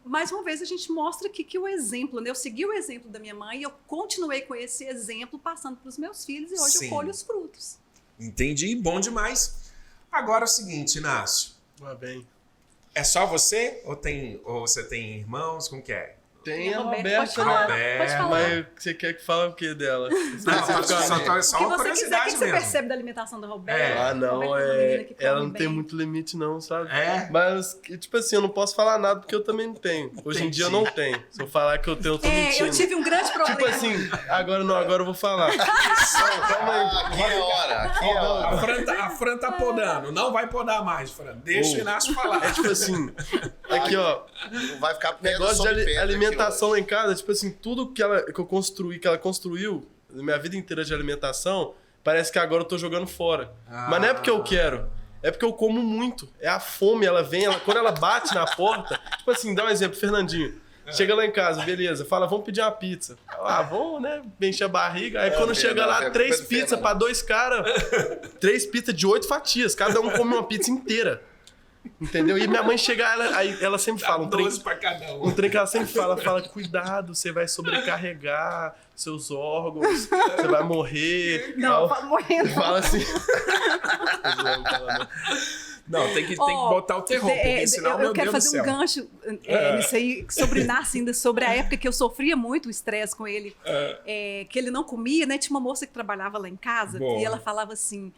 Speaker 3: Mais uma vez a gente mostra aqui que o exemplo, né? Eu segui o exemplo da minha mãe e eu continuei com esse exemplo passando para os meus filhos e hoje
Speaker 2: Sim.
Speaker 3: eu colho os frutos.
Speaker 2: Entendi, bom demais. Agora é o seguinte, Inácio.
Speaker 4: Bem.
Speaker 2: É só você? Ou você tem irmãos? Como que é?
Speaker 4: Tem a
Speaker 3: Roberta,
Speaker 4: Roberta,
Speaker 3: pode falar,
Speaker 2: né?
Speaker 3: pode falar.
Speaker 4: Mas você quer que fale o que dela?
Speaker 2: Não,
Speaker 4: Você fica-
Speaker 2: só
Speaker 3: O que
Speaker 2: uma
Speaker 3: você quiser, o
Speaker 2: curiosidade
Speaker 3: que você
Speaker 2: mesmo.
Speaker 3: percebe da alimentação da Roberta?
Speaker 2: É.
Speaker 4: Ah, não,
Speaker 3: Roberta é uma menina que come
Speaker 4: ela não tem
Speaker 3: bem.
Speaker 4: muito limite não, sabe?
Speaker 2: É?
Speaker 4: Mas, tipo assim, eu não posso falar nada porque eu também não tenho. Hoje em dia eu não tenho. Se eu falar que eu tenho, eu tô mentindo.
Speaker 3: Eu tive um grande problema.
Speaker 4: Tipo assim, agora eu vou falar. Calma aí.
Speaker 1: Aqui é hora, aqui é hora.
Speaker 2: A Fran tá podando. Não vai podar mais, Fran. Deixa o Inácio falar.
Speaker 4: É tipo assim, aqui ó,
Speaker 1: Não vai ficar pedra
Speaker 4: negócio de
Speaker 1: sobre pedra
Speaker 4: alimentação
Speaker 1: aqui
Speaker 4: lá em casa, tipo assim, tudo que eu construí, que ela construiu, minha vida inteira de alimentação, parece que agora eu tô jogando fora. Mas não é porque eu quero, é porque eu como muito. É a fome, ela vem, quando ela bate na porta, tipo assim, dá um exemplo, Fernandinho. Chega lá em casa, beleza, fala, vamos pedir uma pizza. Vamos, né, encher a barriga. Aí quando chega lá, 3 pizzas pra 2 caras, 3 pizzas de 8 fatias, cada um come uma pizza inteira. Entendeu? E minha mãe chega, ela sempre fala,
Speaker 2: Dá 12 pra cada um.
Speaker 4: um trem que ela sempre fala, cuidado, você vai sobrecarregar seus órgãos, você vai morrer.
Speaker 3: Não,
Speaker 4: Ela
Speaker 3: morrendo.
Speaker 4: fala assim.
Speaker 2: Não, tem que botar o terror, porque senão,
Speaker 3: eu
Speaker 2: meu
Speaker 3: quero
Speaker 2: Deus do
Speaker 3: fazer
Speaker 2: céu.
Speaker 3: um gancho nisso aí, sobre o Inácio, ainda sobre a época que eu sofria muito o estresse com ele, que ele não comia, né? Tinha uma moça que trabalhava lá em casa
Speaker 2: Boa.
Speaker 3: e ela falava assim: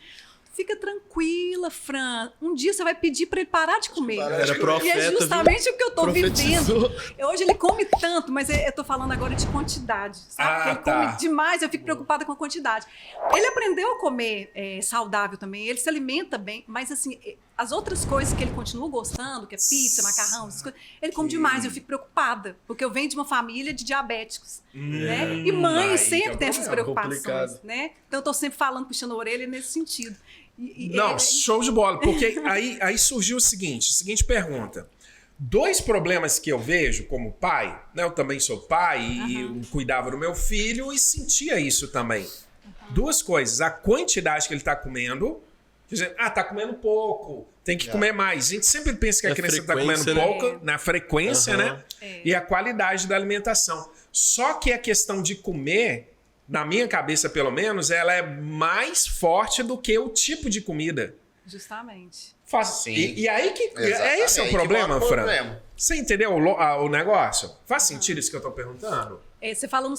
Speaker 3: fica tranquila, Fran, um dia você vai pedir para ele parar de comer.
Speaker 4: Era profeta,
Speaker 3: E é justamente o que eu tô
Speaker 4: Profetizou.
Speaker 3: vivendo. Hoje ele come tanto, mas eu tô falando agora de quantidade, sabe? Porque ele come demais, eu fico preocupada com a quantidade. Ele aprendeu a comer saudável também, ele se alimenta bem, mas assim, as outras coisas que ele continua gostando, que é pizza, macarrão, essas coisas, ele come demais, eu fico preocupada, porque eu venho de uma família de diabéticos, né? E mãe
Speaker 2: aí
Speaker 3: sempre
Speaker 2: tem
Speaker 3: tem essas preocupações,
Speaker 4: complicado.
Speaker 3: né? Então eu tô sempre falando, puxando a orelha nesse sentido.
Speaker 2: Não, show de bola. Porque aí surgiu a seguinte pergunta. 2 problemas que eu vejo como pai, né? Eu também sou pai e eu cuidava do meu filho e sentia isso também. 2 coisas. A quantidade que ele tá comendo. Quer dizer, tá comendo pouco, tem que comer mais. A gente sempre pensa que a criança tá comendo
Speaker 4: frequência, né?
Speaker 2: pouco, na frequência, né? E a qualidade da alimentação. Só que a questão de comer, na minha cabeça pelo menos, ela é mais forte do que o tipo de comida.
Speaker 3: Justamente.
Speaker 1: Sim.
Speaker 2: E aí que é esse o
Speaker 1: Exatamente,
Speaker 2: problema,
Speaker 1: que é o
Speaker 2: Fran?
Speaker 1: problema.
Speaker 2: Você entendeu o negócio? Faz sentido isso que eu tô perguntando?
Speaker 3: Você fala no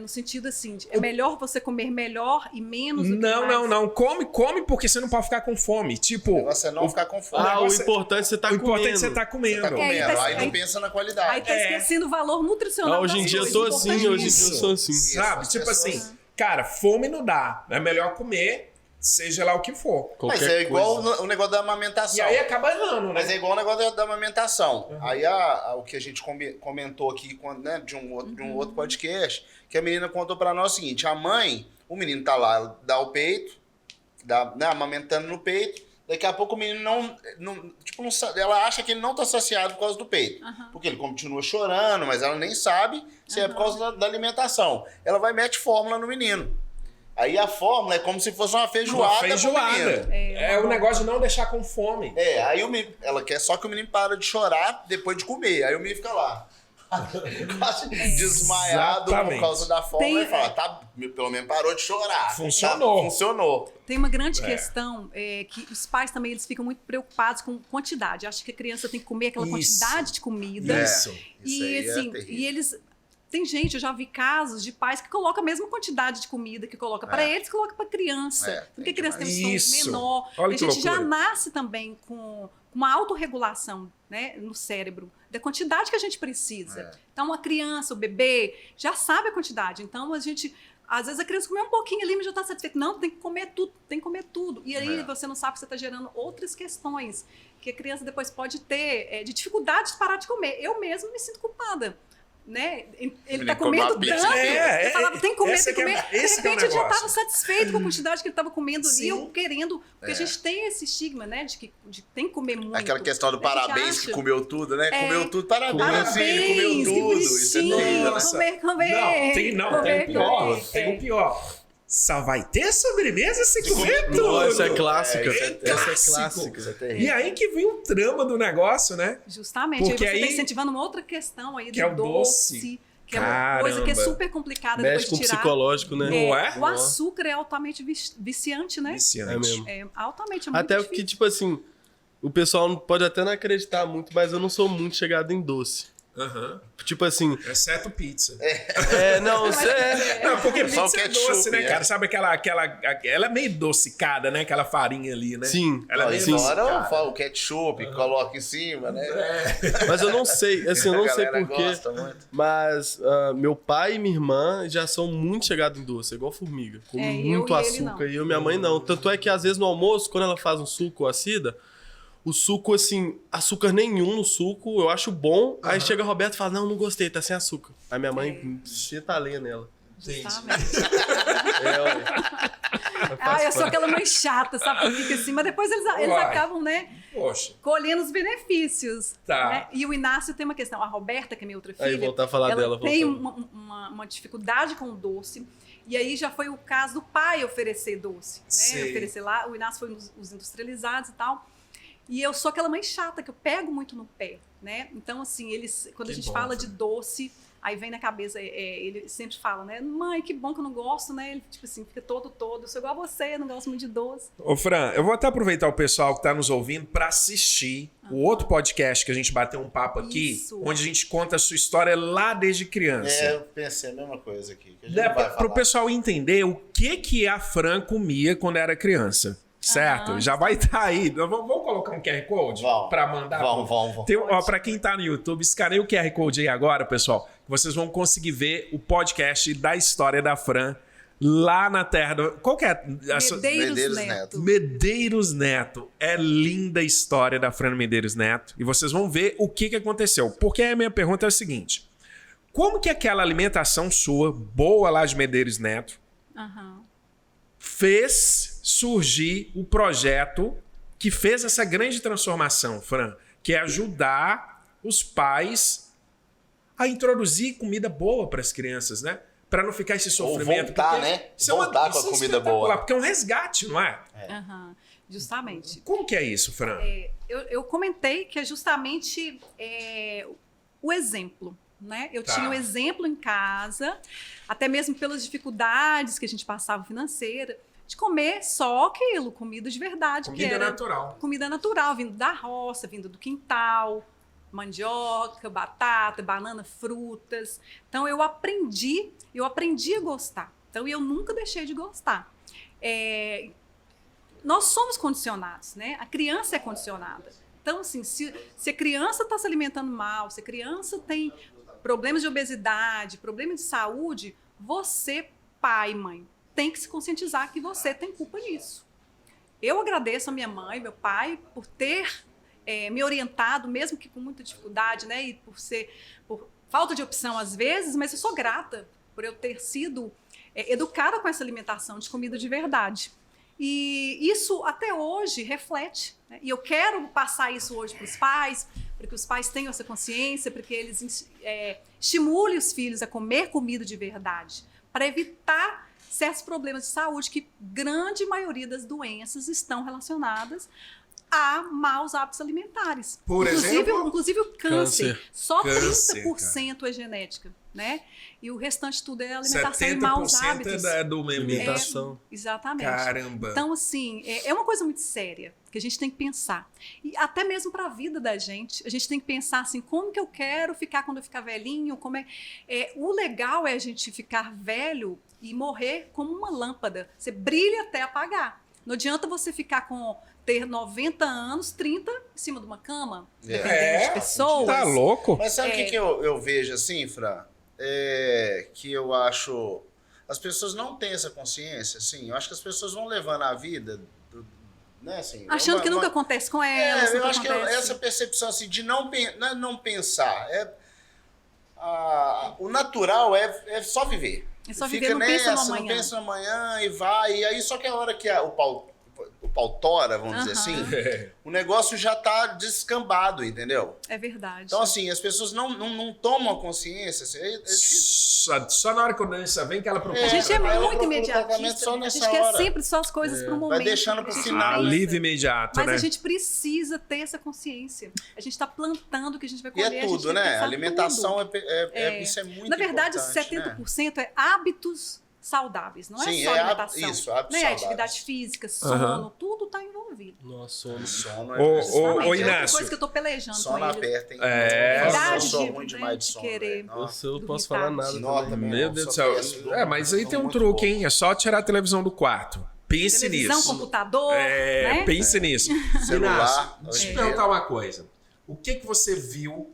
Speaker 3: sentido assim, é melhor você comer melhor e menos do que mais?
Speaker 2: Não. Come porque você não pode ficar com fome. Tipo,
Speaker 1: O negócio é não ficar com fome.
Speaker 4: O importante é você tá
Speaker 2: o
Speaker 4: comendo.
Speaker 2: importante é você tá comendo.
Speaker 1: Tá comendo. Aí não
Speaker 3: aí-
Speaker 1: pensa na
Speaker 3: Aí
Speaker 1: qualidade.
Speaker 3: tá esquecendo o valor nutricional
Speaker 4: Hoje em
Speaker 3: das
Speaker 4: dia eu
Speaker 3: coisas,
Speaker 4: tô assim,
Speaker 3: importante
Speaker 4: hoje em dia
Speaker 3: isso.
Speaker 4: eu sou assim.
Speaker 2: Sabe?
Speaker 1: As
Speaker 2: Tipo
Speaker 1: pessoas-
Speaker 2: assim, cara, fome não dá. É melhor comer, seja lá o que for.
Speaker 1: Mas
Speaker 4: Qualquer
Speaker 1: é igual
Speaker 4: coisa.
Speaker 1: o negócio da amamentação.
Speaker 2: E aí acaba errando, né?
Speaker 1: Mas é igual o negócio da amamentação. Aí o que a gente comentou aqui né, de um outro podcast, que a menina contou pra nós o seguinte: o menino tá lá, dá o peito, né, amamentando no peito, daqui a pouco o menino ela acha que ele não tá saciado por causa do peito. Porque ele continua chorando, mas ela nem sabe se é por causa da alimentação. Ela vai e mete fórmula no menino. Aí a fórmula é como se fosse uma feijoada. pro menino.
Speaker 2: É o negócio de não deixar com fome.
Speaker 1: Aí ela quer só que o menino para de chorar depois de comer. Aí o menino fica lá, quase desmaiado
Speaker 2: Exatamente.
Speaker 1: por causa da fome.
Speaker 3: Tem-
Speaker 1: E fala, pelo menos parou de chorar.
Speaker 2: Funcionou.
Speaker 1: Funcionou.
Speaker 3: Tem uma grande questão que os pais também eles ficam muito preocupados com quantidade. Acham que a criança tem que comer aquela
Speaker 2: Isso.
Speaker 3: quantidade de comida.
Speaker 2: Isso.
Speaker 1: Isso
Speaker 3: E
Speaker 1: aí é
Speaker 3: assim,
Speaker 1: terrível.
Speaker 3: e eles tem gente, eu já vi casos de pais que colocam a mesma quantidade de comida que coloca para eles, coloca para criança. Porque a criança tem um estômago
Speaker 2: Isso.
Speaker 3: menor.
Speaker 2: Olha
Speaker 3: A
Speaker 2: que
Speaker 3: gente já
Speaker 2: loucura.
Speaker 3: nasce também com uma autorregulação, né, no cérebro da quantidade que a gente precisa. Então, a criança, o bebê, já sabe a quantidade. Então, às vezes a criança come um pouquinho ali, mas já está satisfeita. Não, tem que comer tudo, tem que comer tudo. E aí você não sabe que você está gerando outras questões que a criança depois pode ter de dificuldade de parar de comer. Eu mesmo me sinto culpada. Né? Ele tá comendo
Speaker 1: come uma
Speaker 3: tanto.
Speaker 1: pizza.
Speaker 3: Eu falava, tem que comer,
Speaker 2: esse
Speaker 3: tem que
Speaker 2: que é-
Speaker 3: comer. De
Speaker 2: esse que é o
Speaker 3: repente eu já
Speaker 2: negócio.
Speaker 3: estava satisfeito com a quantidade que ele estava comendo ali,
Speaker 2: Sim.
Speaker 3: eu querendo. Porque a gente tem esse estigma, né? De tem que comer muito.
Speaker 1: Aquela questão do
Speaker 3: A gente
Speaker 1: parabéns
Speaker 3: acha.
Speaker 1: que comeu tudo, né? Comeu tudo, parabéns,
Speaker 3: Parabéns,
Speaker 1: filho, comeu
Speaker 3: que
Speaker 1: tudo. Isso é
Speaker 3: bonitinho.
Speaker 1: terrível.
Speaker 2: Nossa.
Speaker 3: Comer.
Speaker 2: Não, tem o pior.
Speaker 3: comer.
Speaker 2: Tem o pior. Só vai ter sobremesa se comer tudo.
Speaker 4: Nossa, é clássica.
Speaker 1: Isso é
Speaker 4: Essa é
Speaker 2: clássico.
Speaker 4: clássica.
Speaker 1: Isso é terrível.
Speaker 2: E aí que vem o trama do negócio, né?
Speaker 3: Justamente.
Speaker 2: Porque
Speaker 3: aí você
Speaker 2: aí-
Speaker 3: tá incentivando uma outra questão aí do
Speaker 2: Que é o doce.
Speaker 3: que é uma coisa que é
Speaker 2: Caramba.
Speaker 3: super complicada
Speaker 4: Mexe com
Speaker 3: depois
Speaker 4: o
Speaker 3: de tirar.
Speaker 4: psicológico, né?
Speaker 2: Não é?
Speaker 3: O açúcar é altamente viciante, né?
Speaker 2: Viciante.
Speaker 4: É mesmo.
Speaker 3: É altamente, é muito
Speaker 4: Até
Speaker 3: difícil.
Speaker 4: porque, tipo assim, o pessoal pode até não acreditar muito, mas eu não sou muito chegado em doce.
Speaker 2: Aham.
Speaker 4: Tipo assim,
Speaker 2: Exceto pizza.
Speaker 4: não,
Speaker 3: Mas
Speaker 4: você é.
Speaker 2: Não, porque
Speaker 1: Só o
Speaker 2: pizza é
Speaker 1: ketchup,
Speaker 2: doce, né,
Speaker 1: é.
Speaker 2: cara? Sabe aquela... Ela é meio docicada, né? Aquela farinha ali, né?
Speaker 4: Sim.
Speaker 2: Ela é
Speaker 1: Ó,
Speaker 2: meio
Speaker 1: e fora
Speaker 2: adocicada.
Speaker 1: o ketchup, coloca em cima, né?
Speaker 4: Mas eu não sei, assim, eu não
Speaker 1: A
Speaker 4: sei
Speaker 1: galera
Speaker 4: porquê.
Speaker 1: gosta muito.
Speaker 4: Mas meu pai e minha irmã já são muito chegados em doce, é igual formiga. Comem
Speaker 3: É, eu
Speaker 4: muito
Speaker 3: e ele
Speaker 4: açúcar.
Speaker 3: não.
Speaker 4: E eu e minha mãe não. Tanto é que às vezes no almoço, quando ela faz um suco ou a Cida, o suco, assim, açúcar nenhum no suco, eu acho bom. Aí chega a Roberta e fala, não gostei, tá sem açúcar. Aí minha mãe senta a lenha nela.
Speaker 3: Justamente.
Speaker 4: Ué.
Speaker 3: Eu sou aquela mãe chata, sabe? Que fica assim, mas depois eles
Speaker 2: Uai.
Speaker 3: acabam, né,
Speaker 2: Poxa.
Speaker 3: colhendo os benefícios.
Speaker 2: Tá.
Speaker 3: Né? E o Inácio tem uma questão. A Roberta, que é minha outra filha,
Speaker 4: Aí, voltar a falar
Speaker 3: ela
Speaker 4: dela,
Speaker 3: tem
Speaker 4: voltando.
Speaker 3: uma dificuldade com o doce. E aí já foi o caso do pai oferecer doce, né?
Speaker 2: Sei.
Speaker 3: Oferecer lá. O Inácio foi os industrializados e tal. E eu sou aquela mãe chata, que eu pego muito no pé, né? Então, assim, quando
Speaker 2: Que
Speaker 3: a gente
Speaker 2: bom,
Speaker 3: fala de
Speaker 2: filho.
Speaker 3: doce, aí vem na cabeça, ele sempre fala, né? Mãe, que bom que eu não gosto, né? Ele, tipo assim, fica todo. Eu sou igual a você, eu não gosto muito de doce.
Speaker 2: Ô, Fran, eu vou até aproveitar o pessoal que tá nos ouvindo pra assistir o outro podcast que a gente bateu um papo aqui,
Speaker 3: Isso.
Speaker 2: onde a gente conta a sua história lá desde criança.
Speaker 1: É, eu pensei a mesma coisa aqui. Que a gente
Speaker 2: Né,
Speaker 1: não vai
Speaker 2: pro
Speaker 1: falar.
Speaker 2: pessoal entender o que a Fran comia quando era criança. Certo?
Speaker 3: Aham.
Speaker 2: Já vai estar aí. Vamos colocar um QR Code
Speaker 1: Vamos.
Speaker 2: pra mandar?
Speaker 1: Vamos.
Speaker 2: Tem, ó, pra quem tá no YouTube, escaneia o QR Code aí agora, pessoal. Vocês vão conseguir ver o podcast da história da Fran lá na terra do... Qual que é a sua...
Speaker 3: Medeiros
Speaker 1: Medeiros
Speaker 3: Neto.
Speaker 2: Medeiros Neto. É linda a história da Fran Medeiros Neto. E vocês vão ver o que aconteceu. Porque a minha pergunta é a seguinte. Como que aquela alimentação sua, boa lá de Medeiros Neto,
Speaker 3: Aham.
Speaker 2: fez surgir o projeto que fez essa grande transformação, Fran? Que é ajudar os pais a introduzir comida boa para as crianças, né? Para não ficar esse sofrimento.
Speaker 1: voltar,
Speaker 2: porque
Speaker 1: né?
Speaker 2: isso é uma-
Speaker 1: Voltar com a
Speaker 2: isso é
Speaker 1: comida
Speaker 2: espetacular,
Speaker 1: boa.
Speaker 2: Porque é um resgate, não é?
Speaker 3: Aham. Justamente.
Speaker 2: Como que é isso, Fran?
Speaker 3: Eu comentei que é justamente o exemplo, né? Eu
Speaker 2: Tá.
Speaker 3: tinha o exemplo em casa, até mesmo pelas dificuldades que a gente passava financeira, de comer só aquilo, comida de verdade, que
Speaker 2: Comida
Speaker 3: era
Speaker 2: natural.
Speaker 3: comida natural, vindo da roça, vindo do quintal, mandioca, batata, banana, frutas. Então eu aprendi a gostar. Então eu nunca deixei de gostar. Nós somos condicionados, né? A criança é condicionada. Então, assim, se a criança está se alimentando mal, se a criança tem problemas de obesidade, problemas de saúde, você, pai e mãe, tem que se conscientizar que você tem culpa nisso. Eu agradeço a minha mãe, meu pai, por ter me orientado, mesmo que com muita dificuldade, né? E por falta de opção às vezes, mas eu sou grata por eu ter sido educada com essa alimentação de comida de verdade. E isso até hoje reflete, né? E eu quero passar isso hoje para os pais, para que os pais tenham essa consciência, para que eles estimulem os filhos a comer comida de verdade, para evitar certos problemas de saúde, que grande maioria das doenças estão relacionadas a maus hábitos alimentares.
Speaker 2: Por exemplo?
Speaker 3: Inclusive o câncer. Só
Speaker 2: Câncer,
Speaker 3: 30% é genética, né? E o restante tudo é alimentação e maus
Speaker 2: 70%
Speaker 3: hábitos.
Speaker 2: é do mesmo.
Speaker 4: Alimentação.
Speaker 3: Exatamente.
Speaker 2: Caramba.
Speaker 3: Então, assim, é uma coisa muito séria que a gente tem que pensar. E até mesmo para a vida da gente, a gente tem que pensar assim, como que eu quero ficar quando eu ficar velhinho? O legal é a gente ficar velho e morrer como uma lâmpada. Você brilha até apagar. Não adianta você ficar ter 90 anos, 30 em cima de uma cama, dependendo de pessoas.
Speaker 2: Tá louco?
Speaker 1: Mas sabe o que eu vejo assim, Fran? Que eu acho... As pessoas não têm essa consciência, assim. Eu acho que as pessoas vão levando a vida, né, assim...
Speaker 3: Achando que nunca acontece com elas.
Speaker 1: eu
Speaker 3: nunca
Speaker 1: acho que
Speaker 3: acontece.
Speaker 1: essa percepção, assim, de não pensar. O natural é só viver.
Speaker 3: É só
Speaker 1: Fica
Speaker 3: viver, não pensa no
Speaker 1: nessa,
Speaker 3: amanhã.
Speaker 1: não pensa no amanhã e vai. E aí só que a hora que o pau pau tora, vamos dizer assim, o negócio já tá descambado, entendeu?
Speaker 3: É verdade.
Speaker 1: Então, assim, as pessoas não tomam consciência. Assim,
Speaker 2: Só na hora que a doença vem que ela propõe.
Speaker 3: A gente é
Speaker 1: ela
Speaker 3: muito
Speaker 1: procura o tratamento
Speaker 3: imediatista.
Speaker 1: só
Speaker 3: A
Speaker 1: nessa
Speaker 3: gente quer
Speaker 1: hora.
Speaker 3: sempre só as coisas para um momento.
Speaker 1: deixando pro
Speaker 3: A gente
Speaker 1: final.
Speaker 3: pensa.
Speaker 2: Alívio imediato,
Speaker 3: Mas
Speaker 2: né?
Speaker 3: a gente precisa ter essa consciência. A gente está plantando o que a gente vai
Speaker 1: E
Speaker 3: colher.
Speaker 1: é tudo, né? A alimentação,
Speaker 3: isso
Speaker 1: é muito
Speaker 3: Na verdade,
Speaker 1: importante, né?
Speaker 3: 70% é hábitos saudáveis. Não
Speaker 1: Sim,
Speaker 3: é só
Speaker 1: é
Speaker 3: alimentação.
Speaker 1: hábitos
Speaker 3: né?
Speaker 1: saudáveis.
Speaker 3: Atividade física, sono, tudo está envolvido.
Speaker 4: Nossa,
Speaker 1: O sono
Speaker 2: Ô,
Speaker 3: Justamente. É outra
Speaker 2: Inácio.
Speaker 3: coisa que eu tô pelejando
Speaker 1: sono
Speaker 3: com eles.
Speaker 1: aperta, hein?
Speaker 2: É.
Speaker 1: Eu
Speaker 3: Verdade
Speaker 1: sou
Speaker 3: de-
Speaker 1: ruim
Speaker 3: né,
Speaker 1: demais de
Speaker 3: de
Speaker 1: sono,
Speaker 3: querer.
Speaker 1: velho. Nossa.
Speaker 4: eu não posso
Speaker 3: Dormir
Speaker 4: falar
Speaker 3: tarde.
Speaker 4: nada
Speaker 1: Nota
Speaker 4: também.
Speaker 1: mesmo.
Speaker 2: Meu Deus do
Speaker 1: Só
Speaker 2: céu.
Speaker 1: péssimo,
Speaker 2: Mas aí tem um
Speaker 1: muito
Speaker 2: truque,
Speaker 1: pouco.
Speaker 2: hein? É só tirar a televisão do quarto. Pense
Speaker 3: Televisão,
Speaker 2: nisso.
Speaker 3: computador, né?
Speaker 2: Pense nisso.
Speaker 1: Celular,
Speaker 2: Inácio, deixa eu te
Speaker 1: é.
Speaker 2: perguntar uma coisa. O que você viu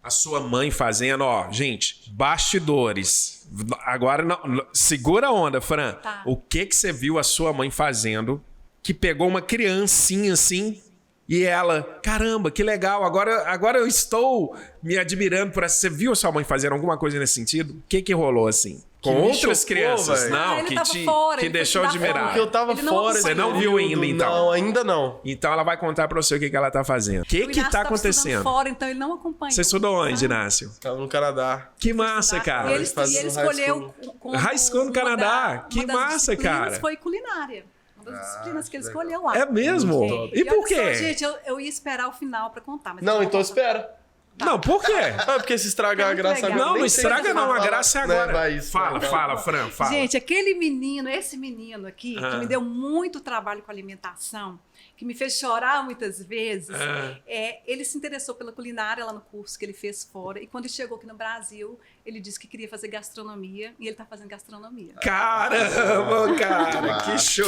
Speaker 2: a sua mãe fazendo? Ó, gente, bastidores. Agora, não, segura a onda, Fran.
Speaker 3: Tá.
Speaker 2: O que você viu a sua mãe fazendo que pegou uma criancinha assim e ela, caramba, que legal, agora eu estou me admirando por essa. Você viu a sua mãe fazendo alguma coisa nesse sentido? O que rolou assim? Com
Speaker 4: Que me
Speaker 2: outras
Speaker 4: chocou,
Speaker 2: crianças?
Speaker 4: velho.
Speaker 2: Não,
Speaker 3: Ele
Speaker 2: que
Speaker 3: tava
Speaker 2: te
Speaker 3: fora,
Speaker 2: que
Speaker 3: ele foi
Speaker 2: deixou
Speaker 3: estudar
Speaker 2: admirar.
Speaker 3: fora.
Speaker 4: Porque eu tava
Speaker 3: Ele não
Speaker 4: fora.
Speaker 2: Você
Speaker 4: esse
Speaker 2: não viu
Speaker 4: período.
Speaker 2: ainda, então?
Speaker 4: Não, ainda não.
Speaker 2: Então ela vai contar pra você o que ela tá fazendo. O que
Speaker 3: O Inácio
Speaker 2: tá
Speaker 3: tava estudando
Speaker 2: acontecendo?
Speaker 3: fora, então ele não acompanhou.
Speaker 2: Você estudou onde,
Speaker 3: Ah.
Speaker 2: Inácio?
Speaker 4: Tava no Canadá.
Speaker 2: Que massa,
Speaker 3: E
Speaker 2: cara.
Speaker 3: ele,
Speaker 4: fazendo
Speaker 3: e ele
Speaker 4: high
Speaker 3: escolheu como
Speaker 2: High school no
Speaker 3: uma
Speaker 2: Canadá. Que
Speaker 3: uma das
Speaker 2: massa,
Speaker 3: disciplinas
Speaker 2: cara.
Speaker 3: Foi culinária. Uma das disciplinas que ele escolheu lá.
Speaker 2: É mesmo?
Speaker 3: É.
Speaker 2: E por
Speaker 3: olha só,
Speaker 2: quê?
Speaker 3: gente, eu ia esperar o final pra contar. Mas
Speaker 4: Não,
Speaker 3: eu
Speaker 4: então
Speaker 3: vou contar.
Speaker 4: espera.
Speaker 2: Não, por quê?
Speaker 4: Ah, porque se estragar a
Speaker 3: Muito
Speaker 4: graça
Speaker 3: legal.
Speaker 4: agora.
Speaker 2: Não,
Speaker 4: nem
Speaker 2: não
Speaker 4: sei
Speaker 2: estraga
Speaker 4: se
Speaker 2: não, a
Speaker 4: fala,
Speaker 2: graça é
Speaker 4: né,
Speaker 2: agora.
Speaker 4: vai isso,
Speaker 2: Fala, Fran, fala.
Speaker 3: Gente, aquele menino, esse menino aqui,
Speaker 2: Ah.
Speaker 3: que me deu muito trabalho com alimentação, que me fez chorar muitas vezes,
Speaker 2: Ah.
Speaker 3: ele se interessou pela culinária lá no curso que ele fez fora. E quando ele chegou aqui no Brasil, ele disse que queria fazer gastronomia, e ele está fazendo gastronomia.
Speaker 2: Caramba, cara, que show!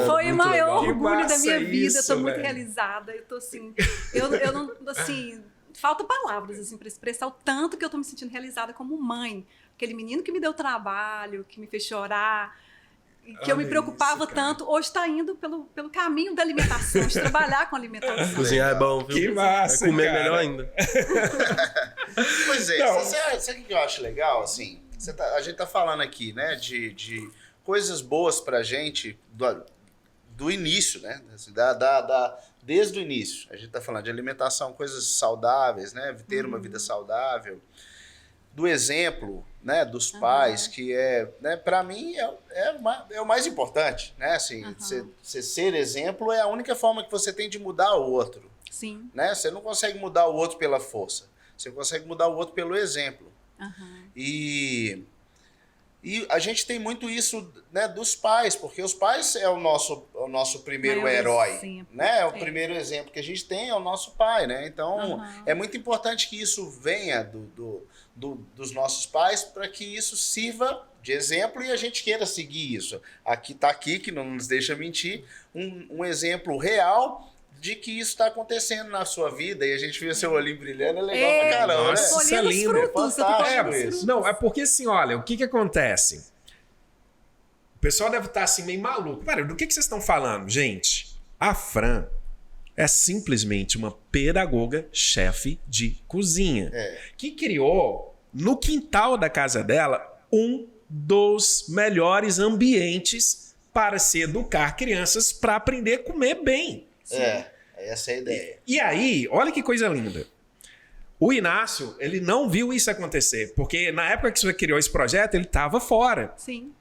Speaker 3: Foi o
Speaker 4: muito
Speaker 3: maior
Speaker 4: legal.
Speaker 2: Que
Speaker 3: orgulho da
Speaker 2: massa
Speaker 3: minha vida. Eu
Speaker 2: isso,
Speaker 3: tô muito
Speaker 2: velho.
Speaker 3: realizada. Eu tô assim. Eu não. Assim, falta palavras assim, para expressar o tanto que eu tô me sentindo realizada como mãe. Aquele menino que me deu trabalho, que me fez chorar, e que eu me
Speaker 2: Olha
Speaker 3: preocupava
Speaker 2: isso, cara.
Speaker 3: tanto, hoje está indo pelo caminho da alimentação, de trabalhar com alimentação.
Speaker 4: Cozinhar é bom, viu?
Speaker 2: Que massa,
Speaker 4: É comer
Speaker 2: cara.
Speaker 4: melhor ainda.
Speaker 1: Pois é,
Speaker 2: Não.
Speaker 1: sabe o que eu acho legal? Assim, a gente tá falando aqui, né, de coisas boas pra gente do início, né? Assim, desde o início. A gente tá falando de alimentação, coisas saudáveis, né? Ter uma vida saudável. Do exemplo, né, dos pais, que né, para mim é o mais importante, né? Assim, você ser exemplo é a única forma que você tem de mudar o outro,
Speaker 3: Sim.
Speaker 1: né? Você não consegue mudar o outro pela força, você consegue mudar o outro pelo exemplo. E a gente tem muito isso, né, dos pais, porque os pais é o nosso primeiro
Speaker 3: Maior
Speaker 1: herói,
Speaker 3: exemplo.
Speaker 1: né? O
Speaker 3: É.
Speaker 1: primeiro exemplo que a gente tem é o nosso pai, né? Então, é muito importante que isso venha dos nossos pais para que isso sirva de exemplo e a gente queira seguir isso. Aqui tá aqui, que não nos deixa mentir, um exemplo real de que isso está acontecendo na sua vida e a gente vê seu olhinho brilhando, é legal pra caramba,
Speaker 2: nossa,
Speaker 1: né?
Speaker 2: isso é
Speaker 3: Colhendo os
Speaker 2: lindo.
Speaker 3: frutos, eu tô
Speaker 1: Fantástico
Speaker 3: colhendo os
Speaker 1: isso.
Speaker 3: frutos.
Speaker 2: Não, é porque assim, olha, o que acontece? O pessoal deve estar assim meio maluco. Cara, do que vocês estão falando? Gente, a Fran é simplesmente uma pedagoga chefe de cozinha que criou no quintal da casa dela um dos melhores ambientes para se educar crianças para aprender a comer bem.
Speaker 1: Essa é a ideia.
Speaker 2: E aí, olha que coisa linda. O Inácio, ele não viu isso acontecer, porque na época que você criou esse projeto, ele estava fora.
Speaker 3: Sim.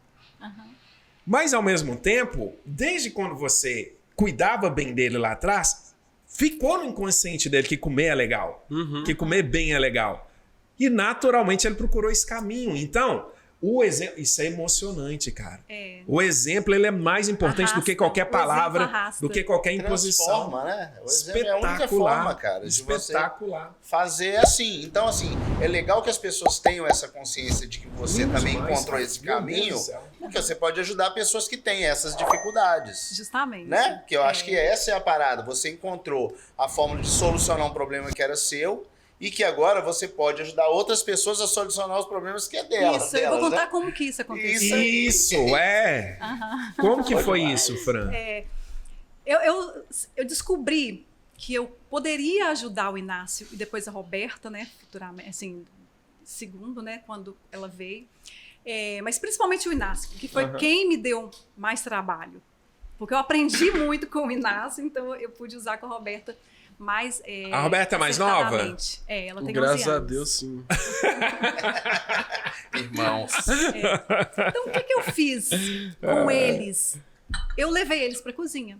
Speaker 2: Mas, ao mesmo tempo, desde quando você cuidava bem dele lá atrás, ficou no inconsciente dele que comer é legal, que comer bem é legal. E, naturalmente, ele procurou esse caminho. Então, o exemplo... Isso é emocionante, cara.
Speaker 3: É.
Speaker 2: O exemplo, ele é mais importante do que
Speaker 3: Arrasta.
Speaker 2: qualquer
Speaker 3: O exemplo
Speaker 2: palavra,
Speaker 3: arrasta.
Speaker 2: do que qualquer imposição.
Speaker 1: Transforma, né? O exemplo é a única forma, cara, de você
Speaker 2: Espetacular.
Speaker 1: fazer assim. Então, assim, é legal que as pessoas tenham essa consciência de que você também encontrou esse
Speaker 2: Meu Deus
Speaker 1: caminho,
Speaker 2: do céu.
Speaker 1: porque você pode ajudar pessoas que têm essas dificuldades.
Speaker 3: Justamente.
Speaker 1: Né? Que eu acho que essa é a parada. Você encontrou a fórmula de solucionar um problema que era seu e que agora você pode ajudar outras pessoas a solucionar os problemas que é delas.
Speaker 3: Isso, eu vou
Speaker 1: delas,
Speaker 3: contar
Speaker 1: né?
Speaker 3: como que isso aconteceu.
Speaker 2: Isso, é. Como que foi isso, Fran?
Speaker 3: Eu descobri que eu poderia ajudar o Inácio e depois a Roberta, né, futuramente, assim, segundo, né, quando ela veio. Mas principalmente o Inácio, que foi quem me deu mais trabalho. Porque eu aprendi muito com o Inácio, então eu pude usar com a Roberta mais.
Speaker 2: A Roberta é mais nova?
Speaker 3: acertadamente. Ela tem 11
Speaker 4: Graças
Speaker 3: anos.
Speaker 4: a Deus, sim.
Speaker 1: Irmãos.
Speaker 3: Então, o que eu fiz com eles? Eu levei eles para cozinha.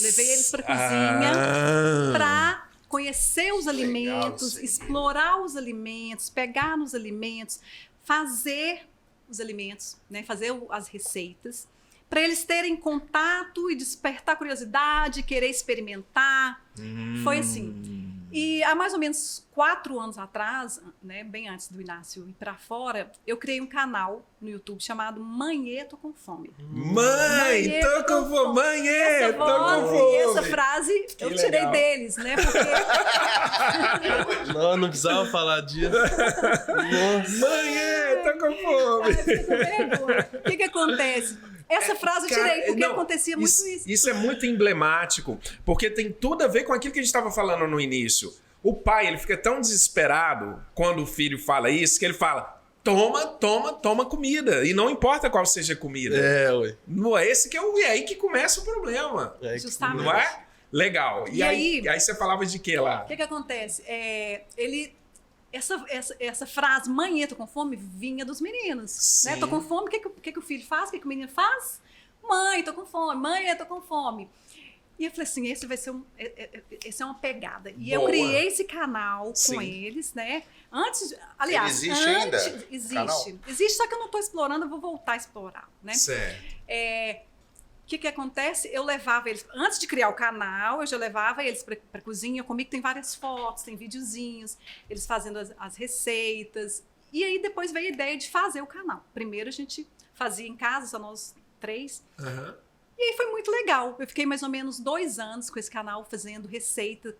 Speaker 3: Levei eles para cozinha para conhecer os alimentos,
Speaker 1: isso aí.
Speaker 3: explorar os alimentos, pegar nos alimentos, fazer os alimentos, né? Fazer as receitas, para eles terem contato e despertar curiosidade, querer experimentar. Foi assim. E há mais ou menos 4 anos atrás, né, bem antes do Inácio ir para fora, eu criei um canal no YouTube chamado Mãe, Tô com Fome.
Speaker 2: Mãe, tô com fome. Mãe,
Speaker 3: Essa
Speaker 2: tô com
Speaker 3: voz
Speaker 2: fome.
Speaker 3: e essa frase eu tirei
Speaker 2: legal.
Speaker 3: deles, né? Porque
Speaker 4: Não precisava falar disso.
Speaker 2: Mãe, tô com fome.
Speaker 3: fica com vergonha. O que acontece? Essa frase eu tirei, porque
Speaker 2: Não,
Speaker 3: acontecia muito isso.
Speaker 2: Isso é muito emblemático, porque tem tudo a ver com aquilo que a gente estava falando no início. O pai, ele fica tão desesperado quando o filho fala isso, que ele fala, toma comida. E não importa qual seja a comida.
Speaker 4: Ué.
Speaker 2: Não é esse que é aí que começa o problema.
Speaker 3: Justamente.
Speaker 2: Não é? Legal. E aí você falava de quê lá?
Speaker 3: O que acontece? Essa frase, mãe, tô com fome, vinha dos meninos. Né?
Speaker 2: Sim.
Speaker 3: Tô com fome, o que o filho faz? O que o menino faz? Mãe, tô com fome. Mãe, tô com fome. E eu falei assim, esse vai ser esse é uma pegada. E eu
Speaker 2: Boa.
Speaker 3: criei esse canal com
Speaker 2: Sim.
Speaker 3: eles, né? Aliás,
Speaker 1: Ele existe ainda?
Speaker 3: Existe.
Speaker 1: Canal?
Speaker 3: Existe, só que eu não estou explorando, eu vou voltar a explorar, né?
Speaker 2: Certo.
Speaker 3: O que acontece? Eu levava eles, antes de criar o canal, eu já levava eles para a cozinha. Comigo tem várias fotos, tem videozinhos, eles fazendo as receitas. E aí depois veio a ideia de fazer o canal. Primeiro a gente fazia em casa, só nós 3.
Speaker 2: Aham.
Speaker 3: E aí foi muito legal. Eu fiquei mais ou menos 2 anos com esse canal fazendo receitas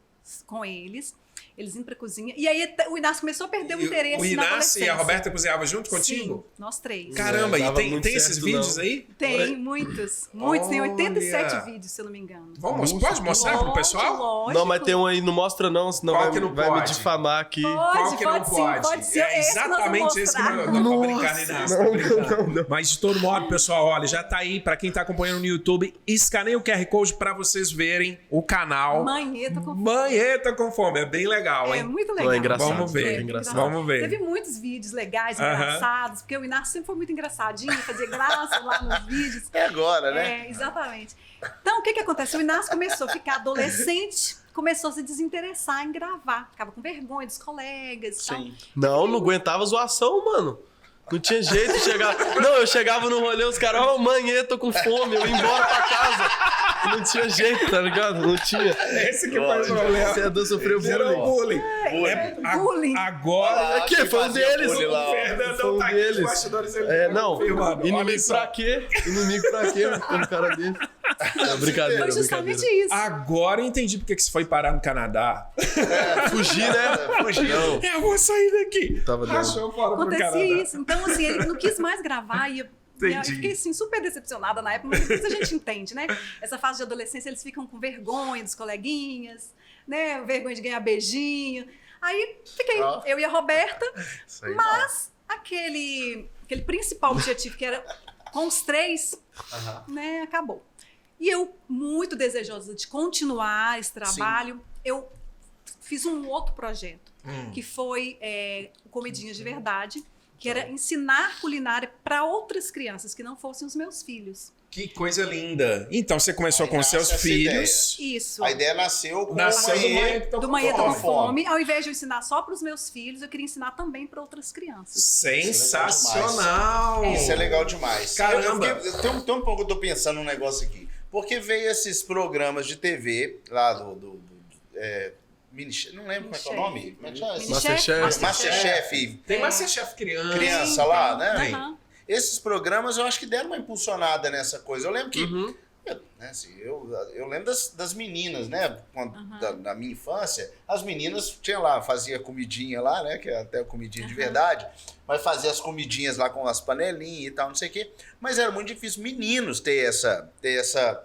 Speaker 3: com eles. Eles indo pra cozinha. E aí o Inácio começou a perder o interesse
Speaker 2: O
Speaker 3: na
Speaker 2: Inácio
Speaker 3: adolescência.
Speaker 2: e a Roberta cozinhavam junto contigo?
Speaker 3: Sim, nós 3.
Speaker 2: Caramba,
Speaker 4: Não
Speaker 2: e
Speaker 4: dava
Speaker 2: tem
Speaker 4: muito
Speaker 2: esses
Speaker 4: certo,
Speaker 2: vídeos
Speaker 4: não.
Speaker 2: aí?
Speaker 3: Tem muitos. Tem 87
Speaker 2: Olha.
Speaker 3: vídeos, se eu não me engano.
Speaker 2: Pode mostrar pro pessoal?
Speaker 3: Lógico.
Speaker 4: Não, mas tem um aí, não mostra não, senão
Speaker 2: Qual
Speaker 4: vai,
Speaker 2: que não
Speaker 4: vai me
Speaker 2: pode?
Speaker 4: difamar aqui.
Speaker 2: Qual que não
Speaker 3: sim,
Speaker 2: pode?
Speaker 3: pode ser.
Speaker 2: É
Speaker 3: Esse que nós vamos
Speaker 2: exatamente esse que
Speaker 3: mostrar.
Speaker 2: não tô brincando, Inácio. Tô brincando. Mas de todo modo, pessoal, olha, já tá aí, pra quem tá acompanhando no YouTube, escaneia o QR Code pra vocês verem o canal.
Speaker 3: Manheta com
Speaker 2: Manheta com fome, é bem legal,
Speaker 3: É
Speaker 2: hein?
Speaker 3: muito legal.
Speaker 4: Não, é engraçado.
Speaker 2: Vamos ver,
Speaker 4: é engraçado.
Speaker 2: vamos ver.
Speaker 3: Teve muitos vídeos legais,
Speaker 2: Aham.
Speaker 3: engraçados, porque o Inácio sempre foi muito engraçadinho, fazia graça lá nos vídeos.
Speaker 1: É agora, né?
Speaker 3: Exatamente. Então, o que aconteceu? O Inácio começou a ficar adolescente, começou a se desinteressar em gravar. Ficava com vergonha dos colegas e tal.
Speaker 1: Sim.
Speaker 4: Não aguentava zoação, mano. Não tinha jeito de chegar. Não, eu chegava no rolê, os caras, mãe, tô com fome, eu ia embora pra casa. Não tinha jeito, tá ligado? Não tinha.
Speaker 2: Esse que foi o problema.
Speaker 4: Você é do sofreu
Speaker 2: Virou
Speaker 4: bullying.
Speaker 2: bullying.
Speaker 3: Bullying.
Speaker 2: Agora...
Speaker 4: É que foi um deles.
Speaker 1: bullying lá, ó.
Speaker 2: O Fernandão
Speaker 4: Foi um
Speaker 2: tá aqui nos
Speaker 4: deles.
Speaker 2: bastidores, ele
Speaker 4: É,
Speaker 2: tá
Speaker 4: não,
Speaker 2: confirmando. Olha
Speaker 4: inimigo
Speaker 2: só.
Speaker 4: pra quê? Inimigo pra quê? Um cara desse. É, brincadeira,
Speaker 3: Foi justamente
Speaker 4: brincadeira.
Speaker 3: isso.
Speaker 2: Agora eu entendi porque que você foi parar no Canadá.
Speaker 4: Fugir, né?
Speaker 1: Fugir.
Speaker 4: Não.
Speaker 2: Eu vou sair daqui.
Speaker 4: Tava dando.
Speaker 2: Rachou fora pro Canadá.
Speaker 3: Acontecia isso. Então, assim, ele não quis mais gravar e eu
Speaker 2: Entendi.
Speaker 3: fiquei assim, super decepcionada na época, mas isso a gente entende, né? Essa fase de adolescência, eles ficam com vergonha dos coleguinhas, né? Vergonha de ganhar beijinho. Aí fiquei eu e a Roberta,
Speaker 1: Isso aí,
Speaker 3: mas aquele principal objetivo que era com os 3, né, acabou. E eu, muito desejosa de continuar esse trabalho, eu fiz um outro projeto, que foi o Comidinhas de Verdade, que era ensinar culinária para outras crianças que não fossem os meus filhos.
Speaker 2: Que coisa linda. Então você começou
Speaker 1: Aí
Speaker 2: com
Speaker 1: nasce
Speaker 2: seus
Speaker 1: essa
Speaker 2: filhos.
Speaker 3: Isso.
Speaker 1: A ideia nasceu com
Speaker 2: Nasceu do Manheta
Speaker 3: Do
Speaker 2: com
Speaker 3: Manheta com
Speaker 2: fome.
Speaker 3: Fome. Ao invés de eu ensinar só para os meus filhos, eu queria ensinar também para outras crianças.
Speaker 2: Sensacional.
Speaker 1: Isso é legal demais.
Speaker 2: Caramba.
Speaker 1: Tem um pouco que eu tô pensando num negócio aqui. Porque veio esses programas de TV lá não lembro como é que é o nome. Como é que chama?
Speaker 4: Masterchef.
Speaker 1: Masterchef.
Speaker 2: Tem Masterchef criança.
Speaker 1: Criança lá, né?
Speaker 2: Tem.
Speaker 3: Aham.
Speaker 1: Esses programas eu acho que deram uma impulsionada nessa coisa. Eu lembro que.
Speaker 4: Uhum.
Speaker 1: Eu lembro das meninas, né? Da minha infância, as meninas tinham lá, fazia comidinha lá, né? Que é até comidinha de verdade, mas fazia as comidinhas lá com as panelinhas e tal, não sei o quê. Mas era muito difícil meninos ter essa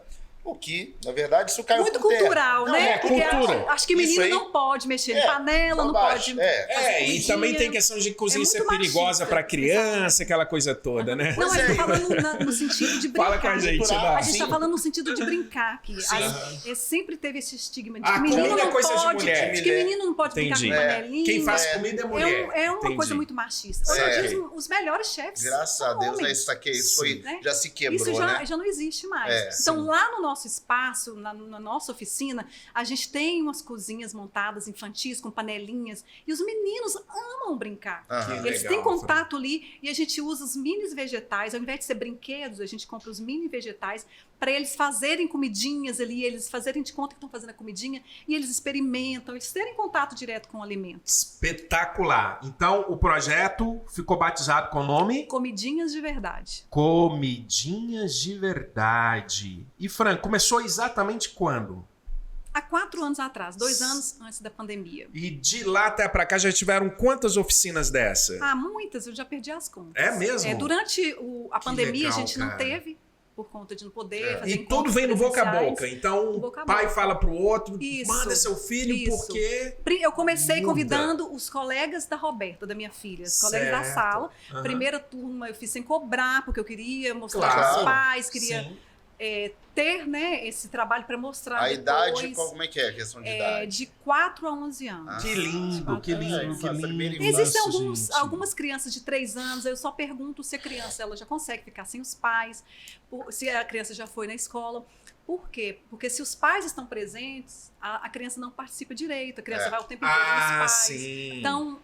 Speaker 1: O que, na verdade, isso caiu
Speaker 3: Muito
Speaker 1: por terra.
Speaker 3: cultural,
Speaker 1: Não,
Speaker 3: né?
Speaker 2: é
Speaker 3: Porque
Speaker 2: cultura.
Speaker 3: acho que
Speaker 1: Isso
Speaker 3: menino
Speaker 1: aí-
Speaker 3: não pode mexer em panela, não
Speaker 1: bobagem,
Speaker 3: pode.
Speaker 2: E
Speaker 3: comidinha.
Speaker 2: também tem questão de cozinha ser
Speaker 3: muito
Speaker 2: perigosa
Speaker 3: machista.
Speaker 2: pra criança, aquela coisa toda, né?
Speaker 3: Não,
Speaker 1: Pois
Speaker 3: mas
Speaker 1: é.
Speaker 3: eu tô falando no sentido de brincar.
Speaker 2: Fala com a gente,
Speaker 1: cultural.
Speaker 2: Dá.
Speaker 3: A gente tá falando no sentido de brincar aqui.
Speaker 2: Sim.
Speaker 3: Sempre teve esse estigma de
Speaker 2: Ah,
Speaker 3: que menino
Speaker 2: comida é
Speaker 3: não
Speaker 2: coisa de
Speaker 3: pode,
Speaker 2: mulher.
Speaker 3: de que menino não pode
Speaker 2: Entendi.
Speaker 3: brincar com panelinha.
Speaker 2: Quem faz comida é mulher.
Speaker 3: É uma
Speaker 2: Entendi.
Speaker 3: coisa muito machista. Hoje em dia, os melhores chefes
Speaker 1: Graças
Speaker 3: são
Speaker 1: a Deus,
Speaker 3: homens.
Speaker 1: isso foi,
Speaker 3: Né?
Speaker 1: já se quebrou,
Speaker 3: Isso
Speaker 1: né?
Speaker 3: já não existe mais.
Speaker 1: É,
Speaker 3: então, lá no nosso espaço, na nossa oficina, a gente tem umas cozinhas montadas infantis com panelinhas e os meninos amam brincar.
Speaker 1: Aham.
Speaker 2: Que
Speaker 3: Eles
Speaker 2: legal,
Speaker 3: têm contato ali e a gente usa os mini vegetais, ao invés de ser brinquedos, a gente compra os mini vegetais para eles fazerem comidinhas ali, eles fazerem de conta que estão fazendo a comidinha e eles experimentam, eles terem contato direto com o alimento.
Speaker 2: Espetacular. Então, o projeto ficou batizado com o nome
Speaker 3: Comidinhas de verdade.
Speaker 2: Comidinhas de Verdade. E, Fran, começou exatamente quando?
Speaker 3: Há 4 anos atrás, 2 anos antes da pandemia.
Speaker 2: E de lá até pra cá já tiveram quantas oficinas dessa?
Speaker 3: Ah, muitas, eu já perdi as contas.
Speaker 2: É mesmo?
Speaker 3: Durante a pandemia,
Speaker 2: legal,
Speaker 3: a gente não
Speaker 2: cara.
Speaker 3: teve, por conta de não poder fazer
Speaker 2: E tudo
Speaker 3: encontros
Speaker 2: vem no boca a
Speaker 3: presenciais.
Speaker 2: boca. Então,
Speaker 3: No boca a
Speaker 2: pai
Speaker 3: boca.
Speaker 2: fala pro outro,
Speaker 3: Isso,
Speaker 2: manda seu filho
Speaker 3: isso.
Speaker 2: porque...
Speaker 3: Eu comecei
Speaker 2: Muda.
Speaker 3: convidando os colegas da Roberta, da minha filha, os colegas da
Speaker 2: Certo.
Speaker 3: sala.
Speaker 2: Aham.
Speaker 3: Primeira turma eu fiz sem cobrar, porque eu queria mostrar
Speaker 2: Claro.
Speaker 3: para os pais, queria
Speaker 2: Sim.
Speaker 3: ter, né, esse trabalho para mostrar
Speaker 1: A idade,
Speaker 3: depois,
Speaker 1: como é que é a questão de idade?
Speaker 3: de 4 a 11 anos.
Speaker 1: Ah,
Speaker 2: Que lindo, que lindo, que
Speaker 1: a primeira
Speaker 2: lindo.
Speaker 3: Existem
Speaker 2: Nossa, gente.
Speaker 3: algumas crianças de 3 anos, eu só pergunto se a criança ela já consegue ficar sem os pais, se a criança já foi na escola. Por quê? Porque se os pais estão presentes, a criança não participa direito, a criança vai o tempo inteiro nos
Speaker 2: Ah,
Speaker 3: pais.
Speaker 2: sim.
Speaker 3: Então,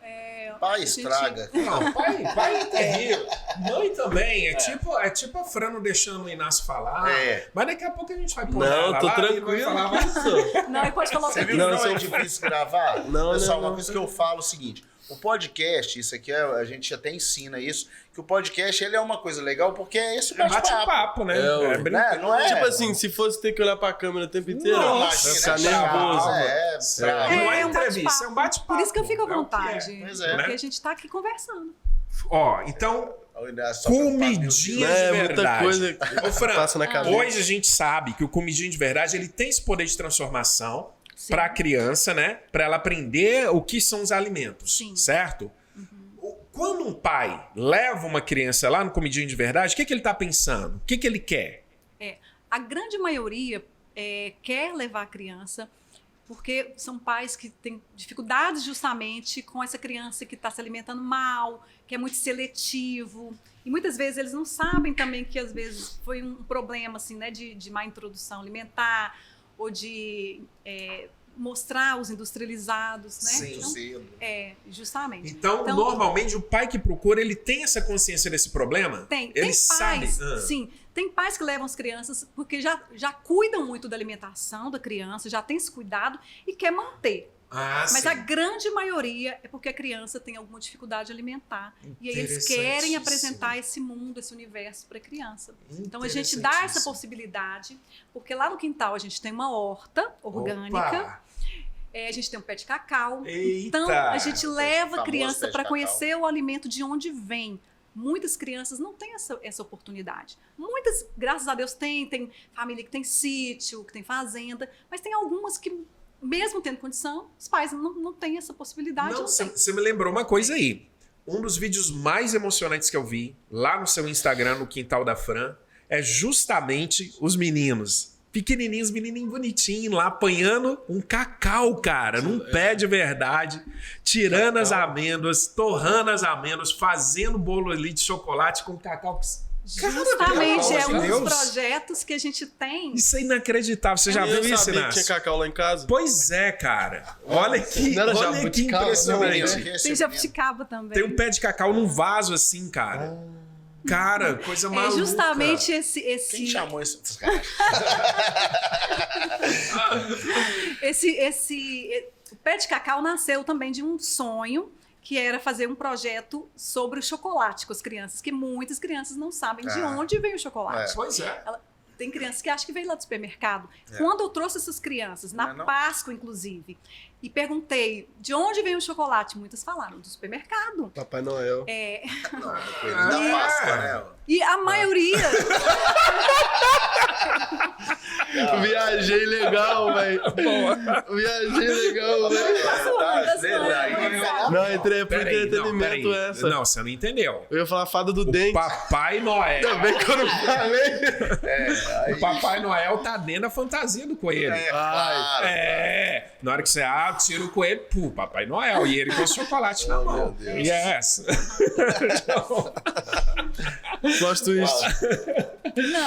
Speaker 1: Pai
Speaker 3: a gente-
Speaker 1: estraga.
Speaker 2: Não, pai é terrível. Mãe também. É tipo a Fran não deixando o Inácio falar.
Speaker 1: É.
Speaker 2: Mas daqui a pouco a gente vai pôr
Speaker 4: Não,
Speaker 2: ela
Speaker 4: tô
Speaker 2: lá, ele
Speaker 4: tranquilo.
Speaker 2: vai falar, vai-
Speaker 3: Não, ele pode falar o que
Speaker 1: Você viu
Speaker 3: quiser.
Speaker 4: Não,
Speaker 1: que não é
Speaker 4: sou-
Speaker 1: difícil gravar?
Speaker 4: Não,
Speaker 1: Pessoal,
Speaker 4: não.
Speaker 1: uma coisa que eu falo é o seguinte: o podcast, isso aqui a gente até ensina isso, que o podcast ele é uma coisa legal porque é esse bate-papo.
Speaker 2: Bate-papo, né?
Speaker 4: É,
Speaker 2: brincadeira.
Speaker 1: Né? Não é?
Speaker 4: Tipo assim, se fosse ter que olhar pra câmera o tempo inteiro,
Speaker 2: Nossa,
Speaker 4: eu ficar
Speaker 1: imagina,
Speaker 4: nervoso.
Speaker 1: É, bravo.
Speaker 2: Não é
Speaker 3: um
Speaker 2: entrevista,
Speaker 3: bate-papo.
Speaker 2: é um bate-papo.
Speaker 3: Por isso que eu fico à
Speaker 2: É o que
Speaker 3: vontade.
Speaker 2: é.
Speaker 1: Pois é.
Speaker 3: Porque a gente tá aqui conversando.
Speaker 2: Ó, então,
Speaker 1: Só que eu falo,
Speaker 2: comidinha
Speaker 4: É,
Speaker 2: de
Speaker 4: muita
Speaker 2: verdade.
Speaker 4: coisa
Speaker 2: Ô, Fran,
Speaker 4: passa na cabeça.
Speaker 2: hoje a gente sabe que o Comidinha de Verdade ele tem esse poder de transformação
Speaker 3: Sim.
Speaker 2: para a criança, né? Para ela aprender o que são os alimentos,
Speaker 3: Sim.
Speaker 2: certo? Quando um pai leva uma criança lá no Comidinha de Verdade, o que ele tá pensando? O que ele quer?
Speaker 3: A grande maioria quer levar a criança porque são pais que têm dificuldades justamente com essa criança que está se alimentando mal, que é muito seletivo. E muitas vezes eles não sabem também que às vezes foi um problema assim, né, de má introdução alimentar ou de mostrar os industrializados, né?
Speaker 2: Sim.
Speaker 3: Então,
Speaker 1: cedo.
Speaker 3: justamente.
Speaker 2: Então, normalmente, o pai que procura, ele tem essa consciência desse problema?
Speaker 3: Tem
Speaker 2: Ele
Speaker 3: pais,
Speaker 2: sabe.
Speaker 3: sim, tem pais que levam as crianças porque já cuidam muito da alimentação da criança, já tem esse cuidado e quer manter.
Speaker 2: Ah,
Speaker 3: Mas
Speaker 2: sim.
Speaker 3: a grande maioria é porque a criança tem alguma dificuldade alimentar. E aí eles querem apresentar esse mundo, esse universo para a criança. Então a gente dá essa
Speaker 2: Interessantíssimo.
Speaker 3: possibilidade, porque lá no quintal a gente tem uma horta orgânica,
Speaker 2: Opa!
Speaker 3: a gente tem um pé de cacau.
Speaker 2: Eita!
Speaker 3: Então a gente leva a
Speaker 1: famoso pé
Speaker 3: criança
Speaker 1: de
Speaker 3: para
Speaker 1: cacau.
Speaker 3: conhecer o alimento de onde vem. Muitas crianças não têm essa oportunidade. Muitas, graças a Deus, tem família que tem sítio, que tem fazenda, mas tem algumas que, mesmo tendo condição, os pais não têm essa possibilidade.
Speaker 2: Não,
Speaker 3: não tem.
Speaker 2: você me lembrou uma coisa aí. Um dos vídeos mais emocionantes que eu vi lá no seu Instagram, no Quintal da Fran, é justamente os meninos. Pequenininhos, menininho bonitinho lá, apanhando um cacau, cara, num pé de verdade, tirando as amêndoas, torrando as amêndoas, fazendo bolo ali de chocolate com cacau.
Speaker 3: Justamente,
Speaker 2: pelo
Speaker 3: é
Speaker 2: amor
Speaker 3: um
Speaker 2: de
Speaker 3: dos
Speaker 2: Deus.
Speaker 3: projetos que a gente tem.
Speaker 2: Isso é inacreditável. Você já
Speaker 4: Eu
Speaker 2: viu isso,
Speaker 4: sabia que tinha
Speaker 2: Inácio?
Speaker 4: cacau lá em casa.
Speaker 2: Pois é, cara. Olha que,
Speaker 4: Não era
Speaker 2: olha que
Speaker 4: jabuticaba,
Speaker 2: impressionante.
Speaker 3: Tem jabuticaba também.
Speaker 2: Tem um pé de cacau num vaso assim, cara. Cara, coisa maluca.
Speaker 3: É justamente
Speaker 1: Quem chamou isso?
Speaker 3: o pé de cacau nasceu também de um sonho que era fazer um projeto sobre o chocolate com as crianças, que muitas crianças não sabem de onde vem o chocolate.
Speaker 2: Pois é.
Speaker 3: Tem crianças que acham que veio lá do supermercado. Quando eu trouxe essas crianças, na Páscoa, inclusive, e perguntei de onde vem o chocolate, muitas falaram do supermercado.
Speaker 4: Papai Noel.
Speaker 1: Coelho da Páscoa, né?
Speaker 3: E a maioria...
Speaker 4: Viajei legal, velho. Viajei legal, velho. Não, entrei pro entretenimento essa.
Speaker 2: Não, você não entendeu.
Speaker 4: Eu ia falar Fada do
Speaker 2: O
Speaker 4: Dente.
Speaker 2: Papai Noel.
Speaker 4: Também que eu não falei.
Speaker 2: O Papai Noel tá dentro da fantasia do coelho.
Speaker 1: Claro.
Speaker 2: Na hora que você tira o coelho, Papai Noel. E ele com o chocolate na mão.
Speaker 1: Meu Deus.
Speaker 2: Yes.
Speaker 4: Plot twist.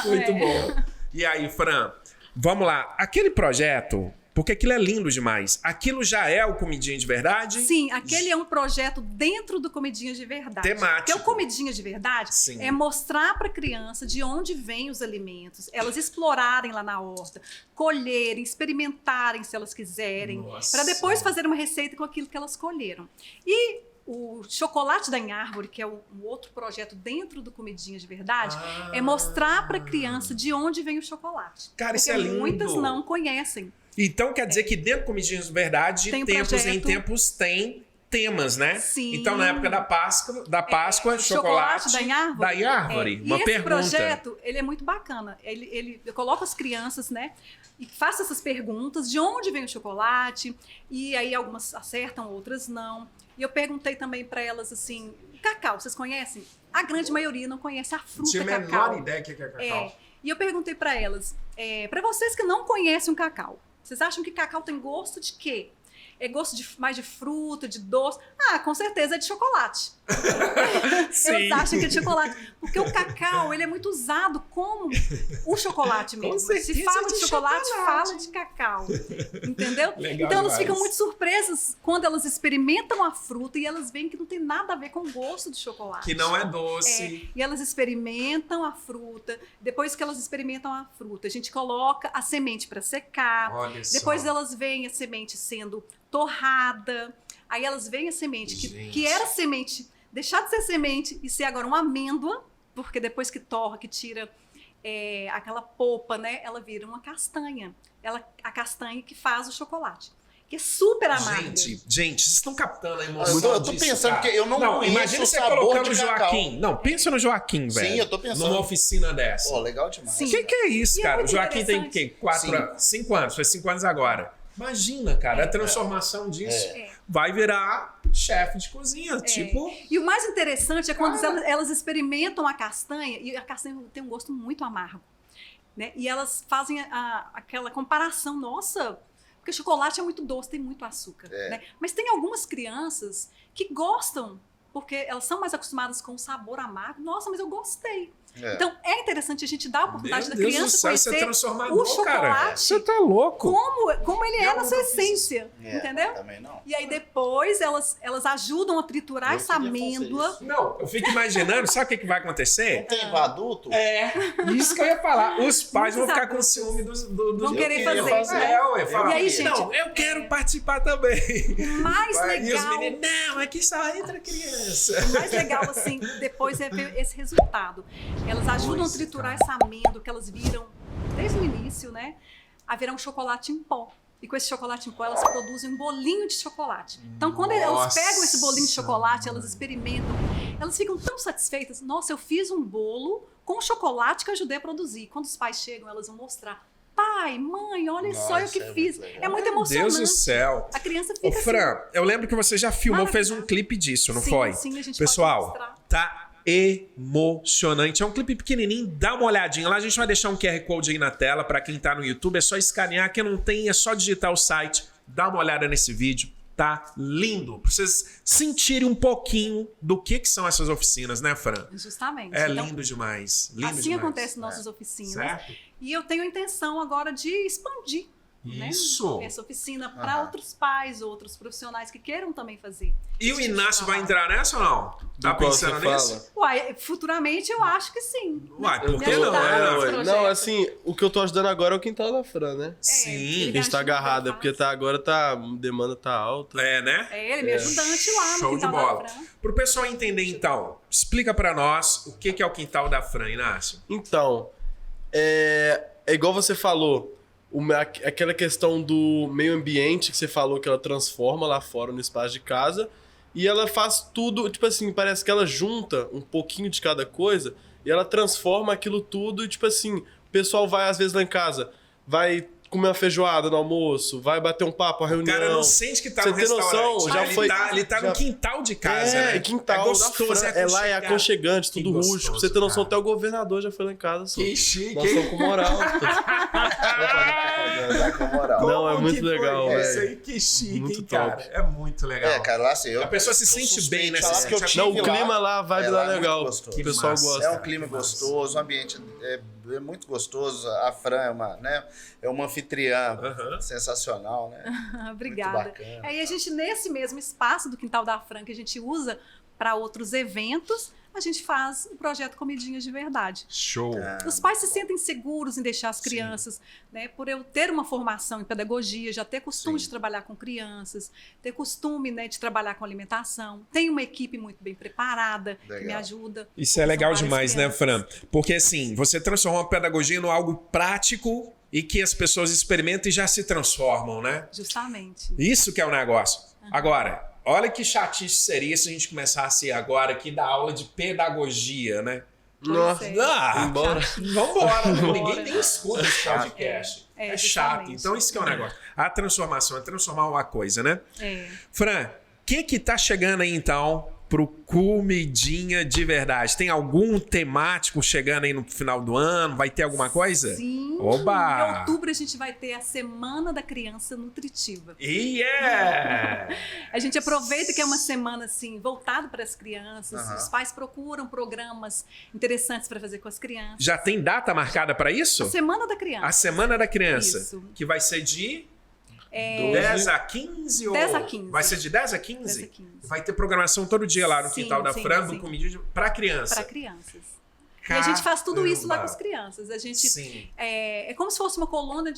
Speaker 2: Muito bom. E aí, Fran, vamos lá. Aquele projeto, porque aquilo é lindo demais. Aquilo já é o Comidinha de Verdade?
Speaker 3: Sim, aquele é um projeto dentro do Comidinha de Verdade.
Speaker 2: Temático.
Speaker 3: Porque o Comidinha de Verdade
Speaker 2: Sim.
Speaker 3: é mostrar para a criança de onde vêm os alimentos, elas explorarem lá na horta, colherem, experimentarem se elas quiserem,
Speaker 2: Nossa.
Speaker 3: para depois fazer uma receita com aquilo que elas colheram. E o Chocolate da Árvore, que é um outro projeto dentro do Comidinha de Verdade, é mostrar para a criança de onde vem o chocolate.
Speaker 2: Cara, isso
Speaker 3: Porque
Speaker 2: é lindo.
Speaker 3: muitas não conhecem.
Speaker 2: Então quer dizer que dentro do Comidinha de Verdade, de
Speaker 3: Tem um
Speaker 2: tempos em
Speaker 3: projeto.
Speaker 2: tempos, tem temas, né?
Speaker 3: Sim.
Speaker 2: Então, na época da Páscoa, chocolate
Speaker 3: da Árvore.
Speaker 2: da árvore.
Speaker 3: E
Speaker 2: Uma
Speaker 3: esse
Speaker 2: pergunta.
Speaker 3: projeto, ele é muito bacana. Eu coloco as crianças, né? E faço essas perguntas, de onde vem o chocolate? E aí algumas acertam, outras não. E eu perguntei também para elas assim, cacau, vocês conhecem? A grande maioria não conhece a fruta
Speaker 2: Tinha a
Speaker 3: cacau.
Speaker 2: menor ideia que é cacau.
Speaker 3: E eu perguntei para elas, para vocês que não conhecem o cacau, vocês acham que cacau tem gosto de quê? É gosto mais de fruta, de doce? Ah, com certeza é de chocolate.
Speaker 2: Sim.
Speaker 3: Eles acham que é de chocolate. Porque o cacau, ele é muito usado como o chocolate mesmo.
Speaker 2: certeza
Speaker 3: Se fala
Speaker 2: é de
Speaker 3: de chocolate,
Speaker 2: chocolate.
Speaker 3: fala de cacau. Entendeu?
Speaker 2: Legal
Speaker 3: Então elas
Speaker 2: demais.
Speaker 3: ficam muito surpresas quando elas experimentam a fruta e elas veem que não tem nada a ver com o gosto de chocolate.
Speaker 2: Que não é doce.
Speaker 3: E elas experimentam a fruta. Depois que elas experimentam a fruta, a gente coloca a semente para secar.
Speaker 2: Olha só.
Speaker 3: Depois elas veem a semente sendo torrada. Aí elas veem a semente
Speaker 2: Gente.
Speaker 3: que era semente, deixar de ser semente e ser agora uma amêndoa, porque depois que torra, que tira aquela polpa, né? Ela vira uma castanha. A castanha que faz o chocolate. Que é super amargo.
Speaker 2: Gente, vocês estão captando a emoção
Speaker 1: Eu tô
Speaker 2: disso,
Speaker 1: pensando
Speaker 2: cara.
Speaker 1: que eu não conheço
Speaker 2: imagina
Speaker 1: o
Speaker 2: você
Speaker 1: sabor
Speaker 2: colocando o
Speaker 1: de cacau.
Speaker 2: Joaquim. Não, pensa no Joaquim, velho.
Speaker 1: Sim, eu tô pensando.
Speaker 2: Numa oficina dessa.
Speaker 1: Pô, legal demais.
Speaker 3: Sim.
Speaker 2: O que é isso,
Speaker 3: E é
Speaker 2: cara? O
Speaker 3: muito
Speaker 2: Joaquim tem o
Speaker 3: interessante.
Speaker 2: quê? 5 anos. Faz 5 anos agora. Imagina, cara, a transformação disso. Vai virar chefe de cozinha, tipo...
Speaker 3: E o mais interessante é quando elas experimentam a castanha, e a castanha tem um gosto muito amargo, né? E elas fazem aquela comparação, nossa, porque chocolate é muito doce, tem muito açúcar, né? Mas tem algumas crianças que gostam, porque elas são mais acostumadas com o sabor amargo. Nossa, mas eu gostei. Então, é interessante a gente dar a oportunidade da criança
Speaker 2: isso é
Speaker 3: conhecer
Speaker 2: transformador,
Speaker 3: o chocolate
Speaker 2: Você tá louco.
Speaker 3: como ele é na sua essência, entendeu?
Speaker 1: Também não.
Speaker 3: E aí depois elas ajudam a triturar
Speaker 1: Eu
Speaker 3: essa
Speaker 1: queria fazer
Speaker 3: amêndoa.
Speaker 1: isso.
Speaker 2: Não, eu fico imaginando, sabe o que vai acontecer?
Speaker 1: Não tem pra adulto?
Speaker 2: Isso que eu ia falar. Os pais vão ficar com
Speaker 3: adultos
Speaker 2: ciúme dos
Speaker 3: vão querer
Speaker 1: queria
Speaker 3: fazer,
Speaker 1: fazer.
Speaker 3: né?
Speaker 2: ué, falar,
Speaker 3: E aí, gente,
Speaker 2: não, eu quero participar também.
Speaker 3: Mais
Speaker 2: E os
Speaker 3: legal,
Speaker 2: meninos, não, aqui só entra criança.
Speaker 3: o mais legal assim, depois é ver esse resultado. Elas ajudam a triturar essa amêndoa que elas viram desde o início, né? A virar um chocolate em pó. E com esse chocolate em pó, elas produzem um bolinho de chocolate. Então, quando elas pegam esse bolinho de chocolate, elas experimentam, elas ficam tão satisfeitas. Nossa, eu fiz um bolo com chocolate que eu ajudei a produzir. Quando os pais chegam, elas vão mostrar. Pai, mãe, olha só eu que
Speaker 1: é
Speaker 3: fiz.
Speaker 1: muito legal.
Speaker 3: É muito
Speaker 2: Deus
Speaker 3: emocionante.
Speaker 2: do céu.
Speaker 3: A criança
Speaker 2: Ô,
Speaker 3: fica
Speaker 2: Fran, eu lembro que você já filmou, fez um
Speaker 3: Maravilhoso.
Speaker 2: clipe disso, não
Speaker 3: Sim,
Speaker 2: foi?
Speaker 3: sim, a gente
Speaker 2: Pessoal,
Speaker 3: pode mostrar.
Speaker 2: tá emocionante. É um clipe pequenininho, dá uma olhadinha lá. A gente vai deixar um QR Code aí na tela pra quem tá no YouTube. É só escanear. Quem não tem, é só digitar o site. Dá uma olhada nesse vídeo. Tá lindo. Pra vocês sentirem um pouquinho do que são essas oficinas, né, Fran?
Speaker 3: Justamente.
Speaker 2: É
Speaker 3: Então,
Speaker 2: lindo demais. Lindo
Speaker 3: assim
Speaker 2: demais.
Speaker 3: acontece nas nossas oficinas.
Speaker 2: Certo?
Speaker 3: E eu tenho a intenção agora de expandir, né,
Speaker 2: Isso.
Speaker 3: essa oficina para outros pais, outros profissionais que queiram também fazer.
Speaker 2: E o
Speaker 3: esse tipo de
Speaker 2: Inácio vai
Speaker 3: trabalho.
Speaker 2: entrar nessa ou não? Tá
Speaker 4: Do qual
Speaker 2: pensando
Speaker 4: você
Speaker 2: nisso?
Speaker 4: fala?
Speaker 3: Uai, futuramente eu acho que sim.
Speaker 2: Uai,
Speaker 3: né?
Speaker 2: por
Speaker 3: Me
Speaker 2: que não?
Speaker 3: ajudar nesse
Speaker 4: ué.
Speaker 3: projeto.
Speaker 4: Não, assim, o que eu tô ajudando agora é o quintal da Fran, né?
Speaker 2: Sim.
Speaker 3: ele
Speaker 4: A gente tá agarrado, é porque agora a demanda tá alta.
Speaker 2: É, né?
Speaker 3: É ele, meu ajudante lá no
Speaker 2: Show de
Speaker 3: quintal
Speaker 2: bola.
Speaker 3: da Fran.
Speaker 2: Pro pessoal entender, então, explica pra nós o que é o quintal da Fran, Inácio.
Speaker 4: Então, é igual você falou, aquela questão do meio ambiente que você falou que ela transforma lá fora no espaço de casa e ela faz tudo, tipo assim, parece que ela junta um pouquinho de cada coisa e ela transforma aquilo tudo e tipo assim, o pessoal vai às vezes lá em casa, vai comer uma feijoada no almoço, vai bater um papo, a
Speaker 2: O
Speaker 4: reunião.
Speaker 2: cara não sente que tá
Speaker 4: Você
Speaker 2: no
Speaker 4: tem
Speaker 2: restaurante.
Speaker 4: noção? Já
Speaker 2: ele
Speaker 4: foi-
Speaker 2: Ele tá no
Speaker 4: já-
Speaker 2: quintal de casa, né?
Speaker 4: quintal,
Speaker 2: É gostoso,
Speaker 4: é lá, é
Speaker 2: aconchegante.
Speaker 4: aconchegante,
Speaker 2: Que
Speaker 4: tudo
Speaker 2: gostoso,
Speaker 4: rústico. Pra você ter noção,
Speaker 2: cara.
Speaker 4: até o governador já foi lá em casa. Só.
Speaker 2: Que chique,
Speaker 4: Nós
Speaker 2: hein?
Speaker 4: estamos com moral.
Speaker 1: Com moral.
Speaker 4: Não, é
Speaker 2: Como
Speaker 4: muito
Speaker 2: que foi
Speaker 4: legal,
Speaker 2: isso
Speaker 4: velho.
Speaker 2: aí? Que chique,
Speaker 4: Muito
Speaker 2: hein,
Speaker 4: top.
Speaker 2: cara? É muito legal.
Speaker 1: É, cara, lá assim,
Speaker 2: A pessoa se sente bem, né?
Speaker 1: Falar
Speaker 2: Se
Speaker 1: que eu
Speaker 2: sente
Speaker 1: tive
Speaker 4: Não, o
Speaker 1: lá,
Speaker 4: clima lá, a vibe
Speaker 1: é,
Speaker 4: lá
Speaker 1: lá
Speaker 4: é
Speaker 1: é muito
Speaker 4: legal.
Speaker 1: gostoso.
Speaker 4: O pessoal
Speaker 2: Que massa.
Speaker 4: gosta.
Speaker 1: É um clima
Speaker 2: Que massa.
Speaker 1: gostoso, o ambiente é muito gostoso. A Fran é uma anfitriã
Speaker 2: Aham.
Speaker 1: sensacional, né?
Speaker 3: Obrigada.
Speaker 1: Muito bacana.
Speaker 3: Aí a gente, nesse mesmo espaço do Quintal da Fran, que a gente usa para outros eventos, a gente faz o projeto Comidinhas de Verdade.
Speaker 2: Show.
Speaker 3: Os pais se sentem seguros em deixar as crianças, né? Por eu ter uma formação em pedagogia, já ter costume
Speaker 1: Sim.
Speaker 3: de trabalhar com crianças, ter costume, né, de trabalhar com alimentação. Tenho uma equipe muito bem preparada que me
Speaker 1: Legal.
Speaker 3: ajuda.
Speaker 2: Isso é
Speaker 3: São
Speaker 2: legal
Speaker 3: várias
Speaker 2: demais, né,
Speaker 3: crianças.
Speaker 2: Fran? Porque assim, você transforma a pedagogia em algo prático e que as pessoas experimentam e já se transformam, né?
Speaker 3: Justamente.
Speaker 2: Isso que é o negócio. Agora, olha que chatice seria se a gente começasse agora aqui da aula de pedagogia, né?
Speaker 4: Nossa.
Speaker 3: Pois é.
Speaker 2: Ah,
Speaker 4: Embora.
Speaker 2: vambora.
Speaker 3: Vambora.
Speaker 2: Ninguém nem escuta esse podcast.
Speaker 3: É,
Speaker 2: É chato.
Speaker 3: justamente.
Speaker 2: Então isso que é o negócio. A transformação é transformar uma coisa, né?
Speaker 3: É.
Speaker 2: Fran, o que tá chegando aí então pro Comidinha de Verdade? Tem algum temático chegando aí no final do ano? Vai ter alguma coisa?
Speaker 3: Sim.
Speaker 2: Oba!
Speaker 3: Em outubro a gente vai ter a Semana da Criança Nutritiva.
Speaker 2: Yeah!
Speaker 3: A gente aproveita que é uma semana assim voltada para as crianças.
Speaker 1: Aham.
Speaker 3: Os pais procuram programas interessantes para fazer com as crianças.
Speaker 2: Já tem data marcada para isso?
Speaker 3: A Semana da Criança.
Speaker 2: A Semana da Criança.
Speaker 3: Isso.
Speaker 2: Que vai ser de
Speaker 4: 12.
Speaker 2: 10 a 15 ou...
Speaker 3: 10 a 15.
Speaker 2: Vai ser de 10 a 15?
Speaker 3: 10 a 15.
Speaker 2: Vai ter programação todo dia lá no
Speaker 3: Sim,
Speaker 2: quintal da
Speaker 3: sim,
Speaker 2: Fran,
Speaker 3: sim.
Speaker 2: do Comidinha para criança.
Speaker 3: Para crianças. E a gente faz tudo isso lá com
Speaker 2: Caramba.
Speaker 3: as crianças. A gente
Speaker 2: Sim.
Speaker 3: é como se fosse uma colônia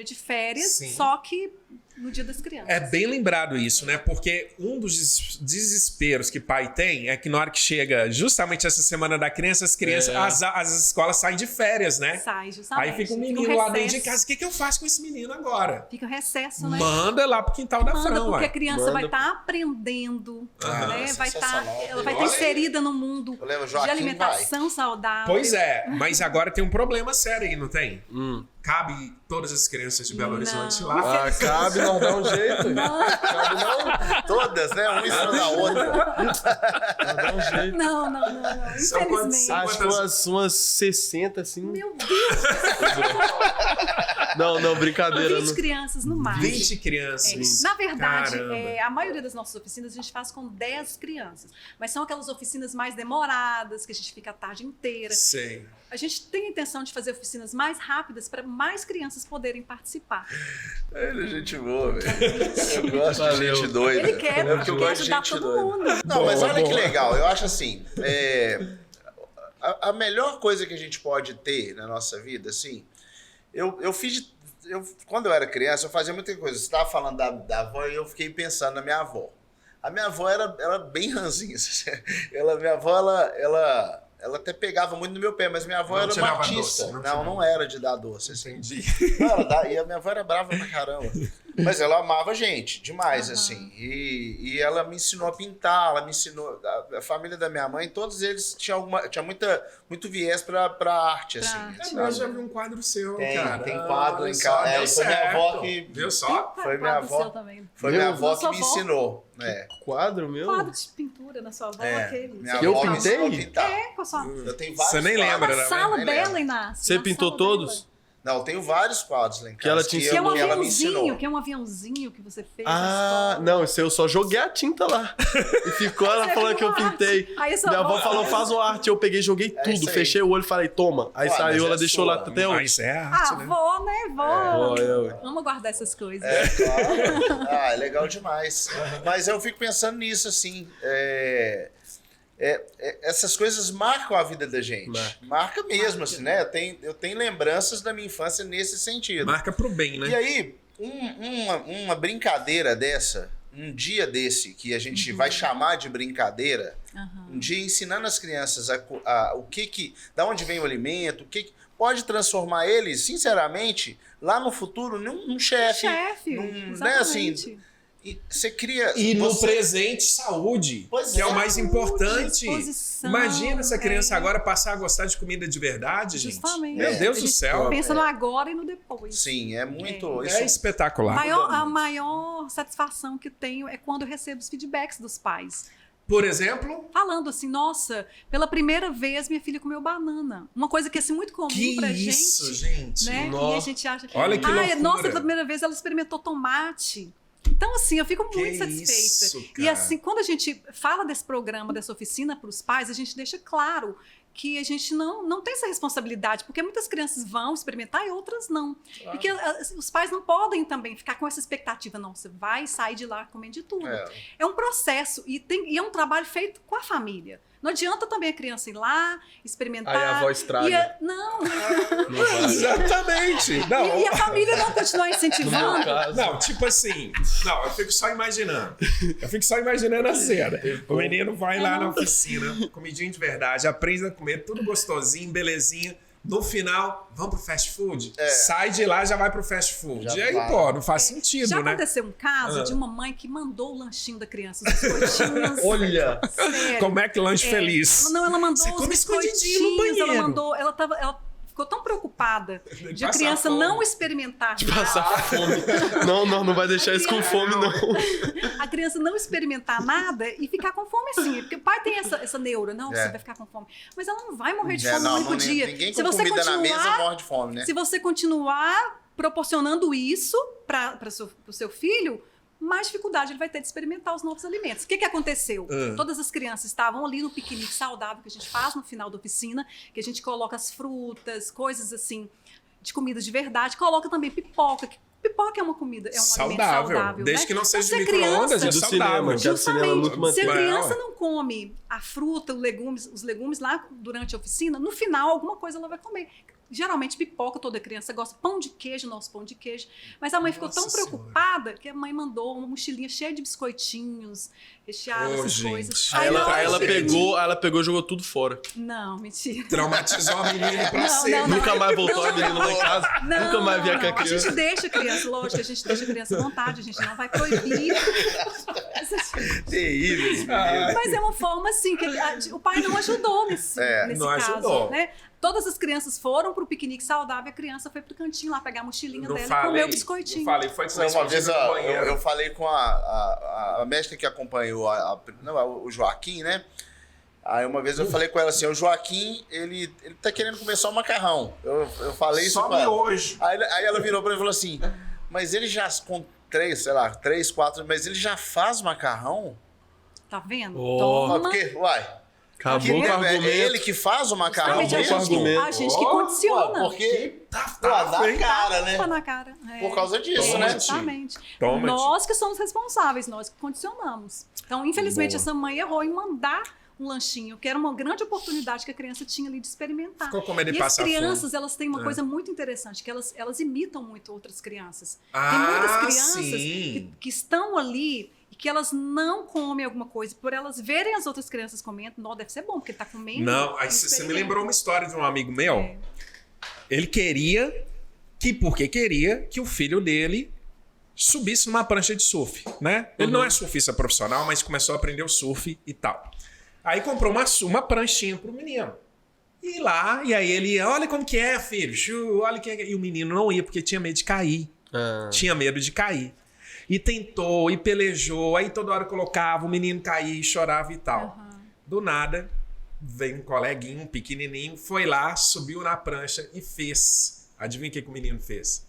Speaker 3: de férias,
Speaker 2: Sim.
Speaker 3: só que no Dia das Crianças.
Speaker 2: É bem lembrado isso, né? Porque um dos desesperos que pai tem é que na hora que chega justamente essa semana da criança, as crianças,
Speaker 4: É.
Speaker 2: as escolas saem de férias, né?
Speaker 3: Sai, justamente.
Speaker 2: Aí fica um
Speaker 3: um
Speaker 2: menino lá dentro de
Speaker 3: recesso.
Speaker 2: casa. O que eu faço com esse menino agora?
Speaker 3: Fica o recesso, né?
Speaker 2: Manda lá pro quintal da
Speaker 3: Manda,
Speaker 2: Fran,
Speaker 3: porque a
Speaker 2: ué.
Speaker 3: criança
Speaker 4: Manda.
Speaker 3: vai estar aprendendo,
Speaker 2: Ah,
Speaker 3: né? Vai
Speaker 1: sensacional.
Speaker 3: ela vai estar
Speaker 2: Olha aí.
Speaker 3: inserida no mundo
Speaker 1: Eu lembro,
Speaker 3: de
Speaker 1: Joaquim
Speaker 3: alimentação saudável.
Speaker 2: Pois é, mas agora tem um problema sério aí, não tem?
Speaker 4: Hum.
Speaker 2: Cabe todas as crianças de Belo
Speaker 3: Não.
Speaker 2: Horizonte lá.
Speaker 4: Ah, cabe, nós dá um jeito.
Speaker 3: Não,
Speaker 4: Cabe não,
Speaker 1: Todas, né? Um em cima da outra.
Speaker 4: nós dá um jeito.
Speaker 3: não.
Speaker 2: São quantos-
Speaker 3: Infelizmente.
Speaker 4: Acho que umas 60, assim.
Speaker 3: Meu Deus,
Speaker 4: Não, brincadeira.
Speaker 3: 20
Speaker 4: Não.
Speaker 3: crianças no máximo.
Speaker 2: 20 crianças.
Speaker 3: Na verdade,
Speaker 2: Caramba.
Speaker 3: a maioria das nossas oficinas a gente faz com 10 crianças. Mas são aquelas oficinas mais demoradas, que a gente fica a tarde inteira.
Speaker 2: Sei.
Speaker 3: A gente tem a intenção de fazer oficinas mais rápidas para mais crianças poderem participar.
Speaker 1: Ele é gente boa, velho. Eu gosto
Speaker 4: Valeu.
Speaker 1: de gente doida.
Speaker 3: Ele quer,
Speaker 1: É
Speaker 3: porque
Speaker 1: eu
Speaker 3: quer
Speaker 1: gosto de
Speaker 3: ajudar
Speaker 1: gente
Speaker 3: todo
Speaker 1: doida.
Speaker 3: mundo.
Speaker 1: Não, mas
Speaker 2: Boa,
Speaker 1: olha que
Speaker 2: boa.
Speaker 1: legal. Eu acho assim, a melhor coisa que a gente pode ter na nossa vida, assim, quando eu era criança, eu fazia muita coisa. Você estava falando da avó e eu fiquei pensando na minha avó. A minha avó era bem ranzinha. Minha avó, ela até pegava muito no meu pé, mas minha avó
Speaker 2: Não
Speaker 1: era
Speaker 2: tirava
Speaker 1: uma artista.
Speaker 2: doce, não
Speaker 1: Não, não era de dar doce. Assim.
Speaker 2: Entendi.
Speaker 1: E a minha avó era brava pra caramba. Mas ela amava a gente, demais, assim. E ela me ensinou a pintar, ela me ensinou... A família da minha mãe, todos eles tinham muito viés pra arte, assim.
Speaker 3: arte.
Speaker 2: Eu já vi um quadro seu,
Speaker 1: Tem,
Speaker 2: cara.
Speaker 1: tem quadro
Speaker 2: Olha
Speaker 1: em
Speaker 2: só,
Speaker 1: casa.
Speaker 2: deu
Speaker 1: Foi minha
Speaker 2: certo.
Speaker 1: avó que...
Speaker 2: Viu só?
Speaker 1: Foi minha
Speaker 3: Quadro
Speaker 1: avó.
Speaker 3: seu também.
Speaker 1: Foi minha avó
Speaker 3: Nossa
Speaker 1: que me
Speaker 3: avó?
Speaker 1: ensinou. É.
Speaker 4: Quadro meu?
Speaker 3: Quadro de pintura na sua avó, aquele.
Speaker 1: Minha
Speaker 4: Que eu
Speaker 1: avó me ensinou a
Speaker 4: pintei?
Speaker 1: pintar.
Speaker 3: É, com a sua...
Speaker 1: Eu tenho vários
Speaker 2: Você nem
Speaker 1: quadros.
Speaker 2: lembra,
Speaker 3: Na
Speaker 2: né?
Speaker 3: sala
Speaker 1: Nem
Speaker 3: dela,
Speaker 1: lembro.
Speaker 3: Inácio.
Speaker 4: Você
Speaker 3: na
Speaker 4: pintou
Speaker 3: sala
Speaker 4: todos?
Speaker 3: dela.
Speaker 1: Não, eu tenho vários quadros lá em casa.
Speaker 4: Que ela te
Speaker 3: Que é um
Speaker 1: ela me ensinou.
Speaker 3: aviãozinho, que é um aviãozinho que você fez. na
Speaker 4: Ah,
Speaker 3: escola.
Speaker 4: não, esse eu só joguei a tinta lá. E ficou ela
Speaker 3: Você
Speaker 4: falando que eu
Speaker 3: viu a
Speaker 4: pintei.
Speaker 3: arte? Aí a sua
Speaker 4: Minha avó
Speaker 3: avó
Speaker 4: falou, faz uma arte. Eu peguei, joguei
Speaker 1: É
Speaker 4: tudo,
Speaker 1: isso aí.
Speaker 4: fechei o olho e falei, toma. Aí
Speaker 1: Ué,
Speaker 4: saiu,
Speaker 1: mas
Speaker 4: ela
Speaker 1: é
Speaker 4: deixou
Speaker 1: sua.
Speaker 4: lá até
Speaker 2: Ah,
Speaker 4: hoje.
Speaker 2: isso é arte, né?
Speaker 3: Avó, né? Vó.
Speaker 4: eu.
Speaker 3: Vamos guardar essas coisas.
Speaker 1: É, claro. Ah, é legal demais. Mas eu fico pensando nisso, assim. Essas coisas marcam a vida da gente. Marca mesmo, assim, né? Eu tenho lembranças da minha infância nesse sentido.
Speaker 2: Marca pro bem, né?
Speaker 1: E aí, uma brincadeira dessa, um dia desse, que a gente vai chamar de brincadeira, um dia ensinando as crianças da onde vem o alimento, pode transformar eles, sinceramente, lá no futuro, num chefe.
Speaker 3: Chefe,
Speaker 1: né,
Speaker 3: exatamente.
Speaker 1: assim, E você cria...
Speaker 2: E no
Speaker 1: você...
Speaker 2: presente, saúde,
Speaker 1: Pois
Speaker 2: que é
Speaker 1: é.
Speaker 2: o mais importante.
Speaker 3: Disposição,
Speaker 2: Imagina essa criança agora passar a gostar de comida de verdade, gente.
Speaker 3: Justamente.
Speaker 2: Meu Deus
Speaker 3: A
Speaker 2: do
Speaker 3: gente
Speaker 2: céu.
Speaker 3: pensa no agora e no depois.
Speaker 1: Sim, é muito...
Speaker 2: É espetacular.
Speaker 3: A maior satisfação que tenho é quando eu recebo os feedbacks dos pais.
Speaker 2: Por exemplo,
Speaker 3: Falando assim, nossa, pela primeira vez minha filha comeu banana. Uma coisa que é assim, muito comum
Speaker 2: que
Speaker 3: pra
Speaker 2: isso,
Speaker 3: gente.
Speaker 2: gente.
Speaker 3: Né?
Speaker 4: Nossa.
Speaker 3: E a gente acha
Speaker 2: Olha que loucura.
Speaker 3: nossa, pela primeira vez ela experimentou tomate. Então, assim, eu fico muito satisfeita.
Speaker 2: Isso,
Speaker 3: E
Speaker 2: cara.
Speaker 3: assim, quando a gente fala desse programa, dessa oficina para os pais, a gente deixa claro que a gente não tem essa responsabilidade, porque muitas crianças vão experimentar e outras não. E que os pais não podem também ficar com essa expectativa, não, você vai sair de lá comendo de tudo. É um processo e é um trabalho feito com a família. Não adianta também a criança ir lá, experimentar.
Speaker 4: Aí a avó estraga.
Speaker 3: Não.
Speaker 2: Exatamente. Não,
Speaker 3: E a família não continuar
Speaker 4: No
Speaker 3: incentivando.
Speaker 4: meu caso.
Speaker 2: não, tipo assim, não, eu fico só imaginando. Eu fico só imaginando a cena. O menino vai lá na oficina, comidinha de verdade, aprende a comer tudo gostosinho, belezinha. No final, vamos pro fast food? Sai de lá, já vai pro fast food.
Speaker 1: Já
Speaker 2: E aí,
Speaker 1: vai.
Speaker 2: pô, não faz sentido,
Speaker 3: Já
Speaker 2: né?
Speaker 3: aconteceu um caso de uma mãe que mandou o lanchinho da criança, os biscoitinhos.
Speaker 4: Olha!
Speaker 3: Sério.
Speaker 2: Como é que lanche feliz?
Speaker 3: Não, ela mandou
Speaker 2: Você
Speaker 3: os
Speaker 2: come escondidinho no
Speaker 3: biscoitinhos,
Speaker 2: banheiro.
Speaker 3: ela ficou tão preocupada de a
Speaker 2: passar
Speaker 3: criança
Speaker 2: fome.
Speaker 3: não experimentar
Speaker 4: Passar fome. Não vai deixar isso com fome, não.
Speaker 3: a criança não experimentar nada e ficar com fome assim. Porque o pai tem essa neura, não, você vai ficar com fome. Mas ela não vai morrer de fome no único dia.
Speaker 1: Ninguém
Speaker 3: Se
Speaker 1: com
Speaker 3: você
Speaker 1: comida na mesa
Speaker 3: continuar,
Speaker 1: morre de fome, né?
Speaker 3: se você continuar proporcionando isso para o seu filho, mais dificuldade ele vai ter de experimentar os novos alimentos. O que aconteceu? Todas as crianças estavam ali no piquenique saudável que a gente faz no final da oficina, que a gente coloca as frutas, coisas assim, de comida de verdade, coloca também pipoca, que pipoca é uma comida, é um alimento saudável,
Speaker 2: desde
Speaker 3: né?
Speaker 2: que não seja
Speaker 3: Então,
Speaker 2: de
Speaker 3: se a
Speaker 2: micro-ondas, é
Speaker 4: do
Speaker 2: saudável.
Speaker 4: cinema, que é do cinema
Speaker 3: Justamente.
Speaker 4: muito
Speaker 3: Se a
Speaker 4: manteiga.
Speaker 3: criança não come a fruta, os legumes lá durante a oficina, no final alguma coisa ela vai comer. Geralmente pipoca, toda criança gosta. Pão de queijo, nosso pão de queijo. Mas a mãe ficou tão
Speaker 2: Nossa
Speaker 3: preocupada que a mãe mandou uma mochilinha cheia de biscoitinhos, recheada, essas
Speaker 2: gente.
Speaker 3: coisas.
Speaker 4: Aí
Speaker 3: na hora
Speaker 4: ela
Speaker 3: de
Speaker 4: pegou e jogou tudo fora.
Speaker 3: Não, mentira.
Speaker 2: Traumatizou a menina pra
Speaker 3: Não,
Speaker 2: sempre.
Speaker 3: não, não.
Speaker 4: Nunca mais voltou a menina lá em casa.
Speaker 3: Não,
Speaker 4: Nunca mais vi aquela
Speaker 3: A gente
Speaker 4: criança.
Speaker 3: deixa a criança, lógico, a gente deixa a criança à vontade, a gente não vai proibir.
Speaker 1: Terrível esse menino.
Speaker 3: Mas é uma forma assim, que o pai não ajudou nesse
Speaker 2: não
Speaker 3: caso.
Speaker 2: ajudou.
Speaker 3: Né? Todas as crianças foram pro piquenique saudável, a criança foi pro cantinho lá pegar a mochilinha
Speaker 2: Não
Speaker 3: dela e
Speaker 2: falei,
Speaker 3: comer o biscoitinho.
Speaker 2: não falei, foi com
Speaker 1: Uma vez
Speaker 2: no banheiro.
Speaker 1: eu falei com a mestra que acompanhou o Joaquim, né? Aí uma vez eu falei com ela assim, o Joaquim, ele tá querendo comer só macarrão. Eu falei isso
Speaker 2: Só
Speaker 1: com ela.
Speaker 2: hoje.
Speaker 1: Aí ela virou pra mim e falou assim, mas ele já, com 3, 4, mas ele já faz macarrão?
Speaker 3: Tá vendo?
Speaker 4: Oh.
Speaker 1: Mas
Speaker 3: Toma.
Speaker 1: porque, uai,
Speaker 4: Acabou com o
Speaker 1: é
Speaker 4: argumento.
Speaker 1: ele que faz o macarrão
Speaker 3: Justamente,
Speaker 4: Acabou com o
Speaker 1: mesmo?
Speaker 4: argumento.
Speaker 3: a gente que
Speaker 2: Ó,
Speaker 3: condiciona.
Speaker 1: Porque
Speaker 2: Tá,
Speaker 1: dá
Speaker 2: hein?
Speaker 1: cara, né?
Speaker 3: Tapa na cara.
Speaker 1: Por causa disso,
Speaker 2: Toma,
Speaker 1: né?
Speaker 3: Exatamente.
Speaker 2: Toma,
Speaker 3: Nós que somos responsáveis, nós que condicionamos. Então, infelizmente,
Speaker 2: Boa.
Speaker 3: essa mãe errou em mandar um lanchinho, que era uma grande oportunidade que a criança tinha ali de experimentar.
Speaker 2: Ficou com medo de
Speaker 3: E as
Speaker 2: passar
Speaker 3: crianças, elas têm uma
Speaker 2: É.
Speaker 3: coisa muito interessante, que elas imitam muito outras crianças. Tem
Speaker 2: Ah,
Speaker 3: muitas crianças
Speaker 2: sim.
Speaker 3: que estão ali e que elas não comem alguma coisa, por elas verem as outras crianças comendo, não, deve ser bom, porque ele tá comendo.
Speaker 2: Não, aí
Speaker 3: e
Speaker 2: você me
Speaker 3: experimenta.
Speaker 2: lembrou uma história de um amigo meu.
Speaker 3: É.
Speaker 2: Ele queria porque queria que o filho dele subisse numa prancha de surf, né? Ele não é surfista profissional, mas começou a aprender o surf e tal. Aí comprou uma pranchinha pro menino. E lá, e aí ele, olha como que é, filho, olha que é. E o menino não ia porque tinha medo de cair. Tinha medo de cair. E tentou, e pelejou, aí toda hora colocava, o menino caía e chorava e tal. Do nada, veio um coleguinho, um pequenininho, foi lá, subiu na prancha e fez. Adivinha o que o menino fez?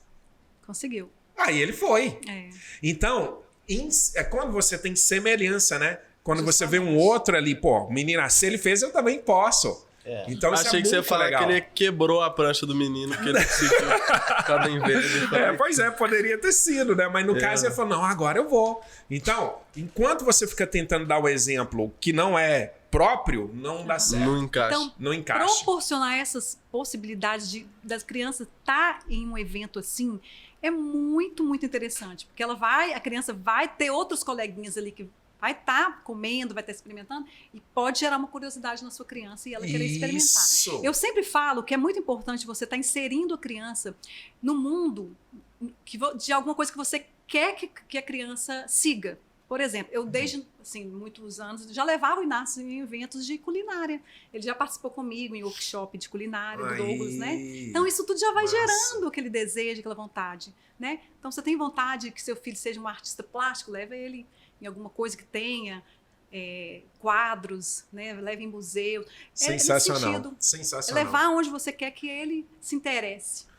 Speaker 3: Conseguiu.
Speaker 2: Aí ele foi.
Speaker 3: É.
Speaker 2: Então, é quando você tem semelhança, né? Quando você vê um outro ali, pô, o menino nasceu, ele fez, eu também posso. Então isso
Speaker 4: Achei
Speaker 2: é
Speaker 4: que você ia
Speaker 2: muito
Speaker 4: falar
Speaker 2: legal.
Speaker 4: que ele quebrou a prancha do menino, porque ele conseguiu ficar bem velho.
Speaker 2: Pois é, poderia ter sido, né? Mas no caso ele falou, não, agora eu vou. Então, enquanto você fica tentando dar o exemplo que não é próprio, não dá certo.
Speaker 4: Não encaixa.
Speaker 3: Então,
Speaker 2: Não encaixa.
Speaker 3: proporcionar essas possibilidades das crianças estar em um evento assim é muito, muito interessante, porque a criança vai ter outros coleguinhas ali que vai estar comendo, vai estar experimentando e pode gerar uma curiosidade na sua criança e ela querer experimentar.
Speaker 2: Isso.
Speaker 3: Eu sempre falo que é muito importante você estar inserindo a criança no mundo de alguma coisa que você quer que a criança siga. Por exemplo, eu desde assim, muitos anos já levava o Inácio em eventos de culinária. Ele já participou comigo em workshop de culinária, do Douglas, né? Então isso tudo já vai gerando aquele desejo, aquela vontade, né? Então você tem vontade que seu filho seja um artista plástico, leva ele em alguma coisa que tenha quadros, né? Leve em museu.
Speaker 2: Sensacional. Sensacional.
Speaker 3: Levar onde você quer que ele se interesse.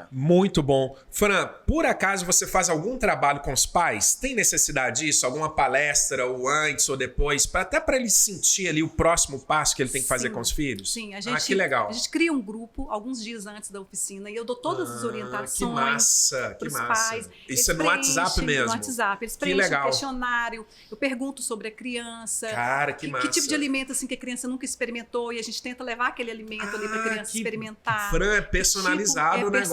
Speaker 2: Muito bom. Fran, por acaso você faz algum trabalho com os pais? Tem necessidade disso? Alguma palestra, ou antes ou depois, até para ele sentir ali o próximo passo que ele tem que fazer com os filhos?
Speaker 3: Sim,
Speaker 2: que legal.
Speaker 3: A gente cria um grupo alguns dias antes da oficina e eu dou todas as orientações.
Speaker 2: Que massa,
Speaker 3: que massa. Pais.
Speaker 2: Isso é no WhatsApp mesmo?
Speaker 3: No WhatsApp. Eles preenchem um questionário, eu pergunto sobre a criança.
Speaker 2: Cara, que massa.
Speaker 3: Que tipo de alimento assim, que a criança nunca experimentou e a gente tenta levar aquele alimento ali para a criança experimentar.
Speaker 2: Fran, é personalizado o negócio.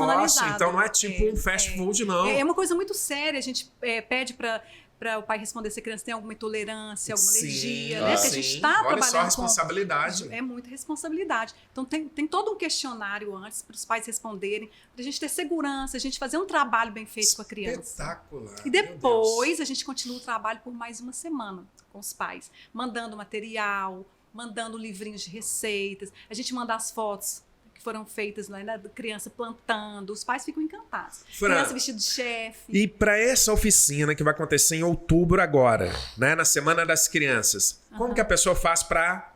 Speaker 2: Então não é tipo um fast food, não.
Speaker 3: É uma coisa muito séria. A gente pede para o pai responder se a criança tem alguma intolerância, alguma alergia, né? Porque a gente está trabalhando.
Speaker 2: Olha só a responsabilidade.
Speaker 3: É muita responsabilidade. Então tem todo um questionário antes para os pais responderem, para a gente ter segurança, a gente fazer um trabalho bem feito com a criança.
Speaker 2: Espetacular.
Speaker 3: E depois a gente continua o trabalho por mais uma semana com os pais, mandando material, mandando livrinhos de receitas, a gente manda as fotos que foram feitas lá, né, da criança plantando, os pais ficam encantados.
Speaker 2: Fran,
Speaker 3: criança vestida de chefe.
Speaker 2: E para essa oficina que vai acontecer em outubro agora, né, na Semana das Crianças, como que a pessoa faz para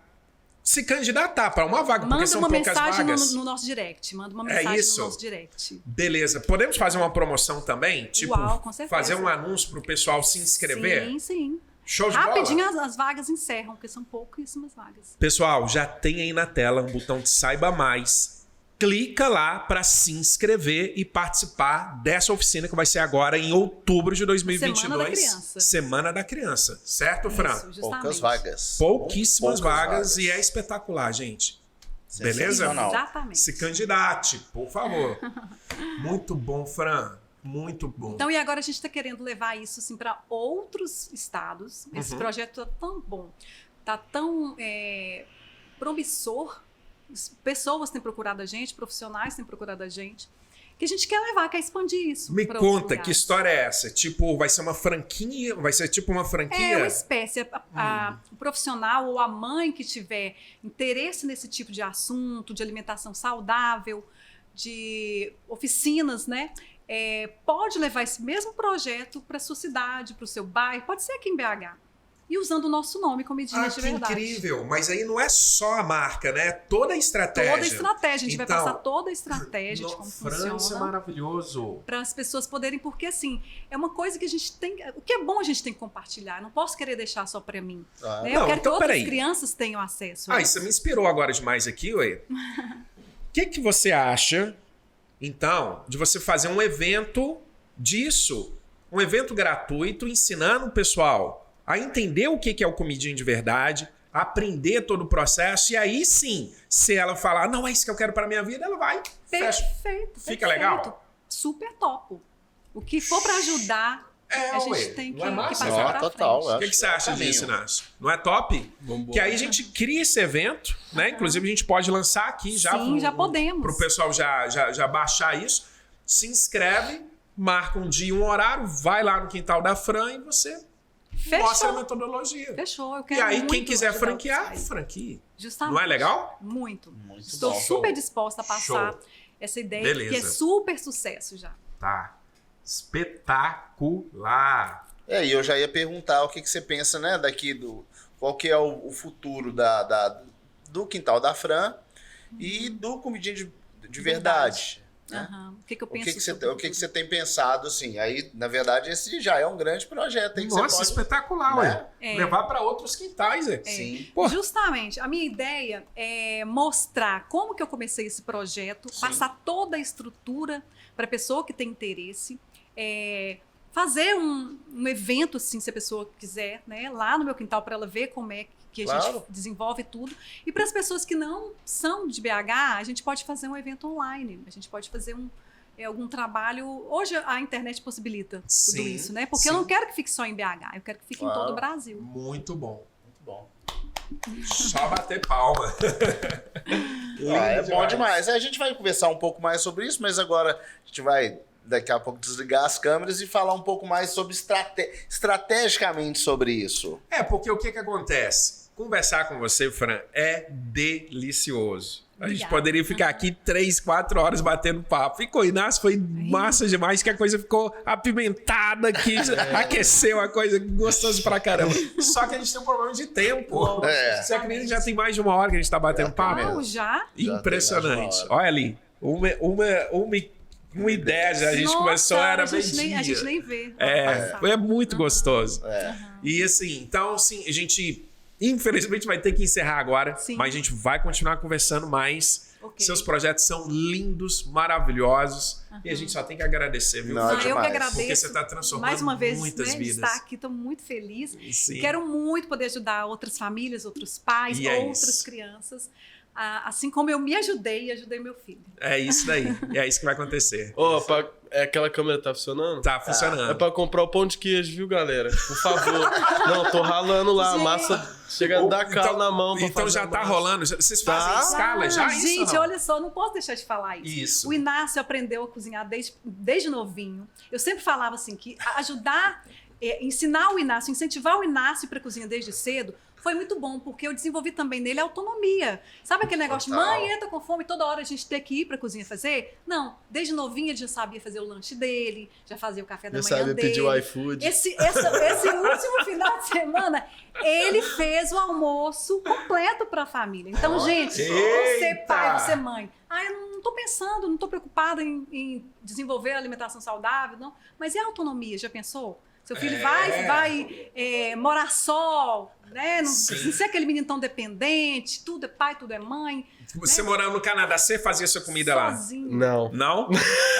Speaker 2: se candidatar para uma vaga? Porque são poucas vagas.
Speaker 3: Manda uma mensagem no nosso direct. Manda uma mensagem no nosso direct.
Speaker 2: Beleza. Podemos fazer uma promoção também? Tipo,
Speaker 3: Uau, com certeza.
Speaker 2: fazer um anúncio para o pessoal se inscrever?
Speaker 3: Sim, sim.
Speaker 2: Show de bola.
Speaker 3: Rapidinho as vagas encerram, porque são pouquíssimas vagas.
Speaker 2: Pessoal, já tem aí na tela um botão de Saiba Mais. Clica lá para se inscrever e participar dessa oficina que vai ser agora em outubro de 2022. Semana da Criança. Semana da Criança. Certo, Fran?
Speaker 3: Isso,
Speaker 1: poucas vagas.
Speaker 2: Pouquíssimas vagas e é espetacular, gente. Beleza?
Speaker 3: Exatamente.
Speaker 2: Se candidate, por favor. Muito bom, Fran. Muito bom.
Speaker 3: Então, e agora a gente está querendo levar isso assim, para outros estados. Esse projeto está tão bom, está tão promissor. Pessoas têm procurado a gente, profissionais têm procurado a gente, que a gente quer levar, quer expandir isso.
Speaker 2: Me conta, que história é essa? Tipo, vai ser uma franquia? Vai ser tipo uma franquia?
Speaker 3: É uma espécie. O profissional ou a mãe que tiver interesse nesse tipo de assunto, de alimentação saudável, de oficinas, né? Pode levar esse mesmo projeto para a sua cidade, para o seu bairro, pode ser aqui em BH. E usando o nosso nome, Comidinhas de Verdade.
Speaker 2: Incrível! Mas aí não é só a marca, né? Toda a estratégia.
Speaker 3: Toda a estratégia. A gente vai passar toda a estratégia de como funciona.
Speaker 2: Isso é maravilhoso.
Speaker 3: Para as pessoas poderem, porque assim, é uma coisa que a gente tem... O que é bom a gente tem que compartilhar. Não posso querer deixar só para mim. Né? Eu quero que outras crianças tenham acesso.
Speaker 2: Isso me inspirou agora demais aqui, ué. O que você acha, então, de você fazer um evento disso? Um evento gratuito, ensinando o pessoal a entender o que é o Comidinha de Verdade, aprender todo o processo, e aí sim, se ela falar, não, é isso que eu quero para minha vida, ela vai.
Speaker 3: Perfeito.
Speaker 2: Fica legal?
Speaker 3: Super topo. O que for para ajudar, a gente tem que passar para
Speaker 1: total,
Speaker 3: frente.
Speaker 2: O que você acha disso, Inácio? Não é top?
Speaker 4: Vambora.
Speaker 2: Que aí a gente cria esse evento, né? Inclusive a gente pode lançar aqui já.
Speaker 3: Sim, já podemos.
Speaker 2: Para o pessoal já baixar isso. Se inscreve, marca um dia, um horário, vai lá no quintal da Fran e você... mostra a metodologia.
Speaker 3: Fechou, eu quero.
Speaker 2: E aí,
Speaker 3: muito
Speaker 2: quem quiser
Speaker 3: ajudar
Speaker 2: franquear, franquie.
Speaker 3: Justamente.
Speaker 2: Não é legal?
Speaker 3: Muito.
Speaker 1: Estou
Speaker 3: bom. Super disposta a passar essa ideia,
Speaker 2: Beleza.
Speaker 3: que é super sucesso já.
Speaker 2: Tá. Espetacular.
Speaker 1: E eu já ia perguntar o que você pensa, né, qual que é o futuro do Quintal da Fran e do Comidinha de Verdade. Né?
Speaker 3: O que eu penso
Speaker 1: o que você tem pensado, assim? Aí, na verdade, esse já é um grande projeto. Aí que
Speaker 2: Nossa,
Speaker 1: você pode,
Speaker 2: espetacular,
Speaker 1: né?
Speaker 2: Levar para outros quintais,
Speaker 1: Sim.
Speaker 3: Justamente, a minha ideia é mostrar como que eu comecei esse projeto, passar toda a estrutura para a pessoa que tem interesse, fazer um evento, assim, se a pessoa quiser, né, lá no meu quintal, para ela ver como é que a gente desenvolve tudo. E para as pessoas que não são de BH, a gente pode fazer um evento online, a gente pode fazer algum trabalho. Hoje a internet possibilita tudo isso, né? Porque eu não quero que fique só em BH, eu quero que fique em todo o Brasil.
Speaker 2: Muito bom.
Speaker 1: Muito bom.
Speaker 2: Só bater palma.
Speaker 1: É bom demais. A gente vai conversar um pouco mais sobre isso, mas agora a gente vai daqui a pouco desligar as câmeras e falar um pouco mais sobre estrategicamente sobre isso.
Speaker 2: Porque o que acontece? Conversar com você, Fran, é delicioso. A gente
Speaker 3: Obrigada.
Speaker 2: poderia ficar aqui 3, 4 horas batendo papo. E com o Inácio foi massa demais, que a coisa ficou apimentada aqui, aqueceu a coisa, gostoso pra caramba. Só que a gente tem um problema de tempo.
Speaker 1: É.
Speaker 2: Você acredita que já tem mais de 1 hora que a gente tá batendo papo?
Speaker 3: Não, já?
Speaker 2: Impressionante.
Speaker 1: Já tem mais de 1 hora.
Speaker 2: Olha ali, uma ideia já a gente
Speaker 3: Nossa,
Speaker 2: começou, era
Speaker 3: a gente
Speaker 2: meio-dia.
Speaker 3: nem vê.
Speaker 2: É muito gostoso.
Speaker 1: É.
Speaker 2: E assim, então assim, a gente infelizmente vai ter que encerrar agora,
Speaker 3: Sim.
Speaker 2: mas a gente vai continuar conversando mais.
Speaker 3: Ok.
Speaker 2: Seus projetos são lindos, maravilhosos, e a gente só tem que agradecer, viu?
Speaker 1: Não,
Speaker 3: Ah, eu que
Speaker 1: demais.
Speaker 3: agradeço.
Speaker 2: Porque você tá transformando
Speaker 3: mais uma vez,
Speaker 2: muitas
Speaker 3: né,
Speaker 2: vidas.
Speaker 3: estar aqui, estou muito feliz.
Speaker 2: Sim.
Speaker 3: Quero muito poder ajudar outras famílias, outros pais,
Speaker 2: E é
Speaker 3: outras
Speaker 2: isso.
Speaker 3: crianças. Assim como eu me ajudei e ajudei meu filho.
Speaker 2: É isso daí. E é isso que vai acontecer.
Speaker 4: Ô, aquela câmera tá funcionando?
Speaker 2: Tá
Speaker 4: É
Speaker 2: funcionando.
Speaker 4: pra comprar o pão de queijo, viu, galera? Por favor. Não, tô ralando lá. A
Speaker 3: Gente.
Speaker 4: massa chega a dar calo na mão pra
Speaker 2: Então
Speaker 4: fazer
Speaker 2: já
Speaker 4: a
Speaker 2: tá
Speaker 4: massa.
Speaker 2: rolando. Vocês fazem
Speaker 4: Tá.
Speaker 2: escala já? Isso,
Speaker 3: Gente,
Speaker 2: não?
Speaker 3: olha só, não posso deixar de falar isso.
Speaker 2: Isso.
Speaker 3: O Inácio aprendeu a cozinhar desde novinho. Eu sempre falava assim, que ajudar, ensinar o Inácio, incentivar o Inácio para a cozinha desde cedo, foi muito bom, porque eu desenvolvi também nele a autonomia. Sabe aquele negócio de
Speaker 1: Total.
Speaker 3: mãe, entra com fome, toda hora a gente ter que ir para a cozinha fazer? Não, desde novinho ele já sabia fazer o lanche dele, já fazia o café da
Speaker 4: Já
Speaker 3: manhã
Speaker 4: sabia
Speaker 3: dele.
Speaker 4: pedir o iFood.
Speaker 3: Esse último final de semana, ele fez o almoço completo para a família. Então, gente, você
Speaker 2: Eita!
Speaker 3: pai, você mãe, eu não tô pensando, não tô preocupada em desenvolver alimentação saudável, não. Mas e a autonomia, já pensou? Seu filho vai morar só, né? Não ser aquele menino tão dependente, tudo é pai, tudo é mãe.
Speaker 2: Você morando no Canadá, você fazia sua comida lá?
Speaker 3: Sozinho.
Speaker 4: Não.
Speaker 2: Não?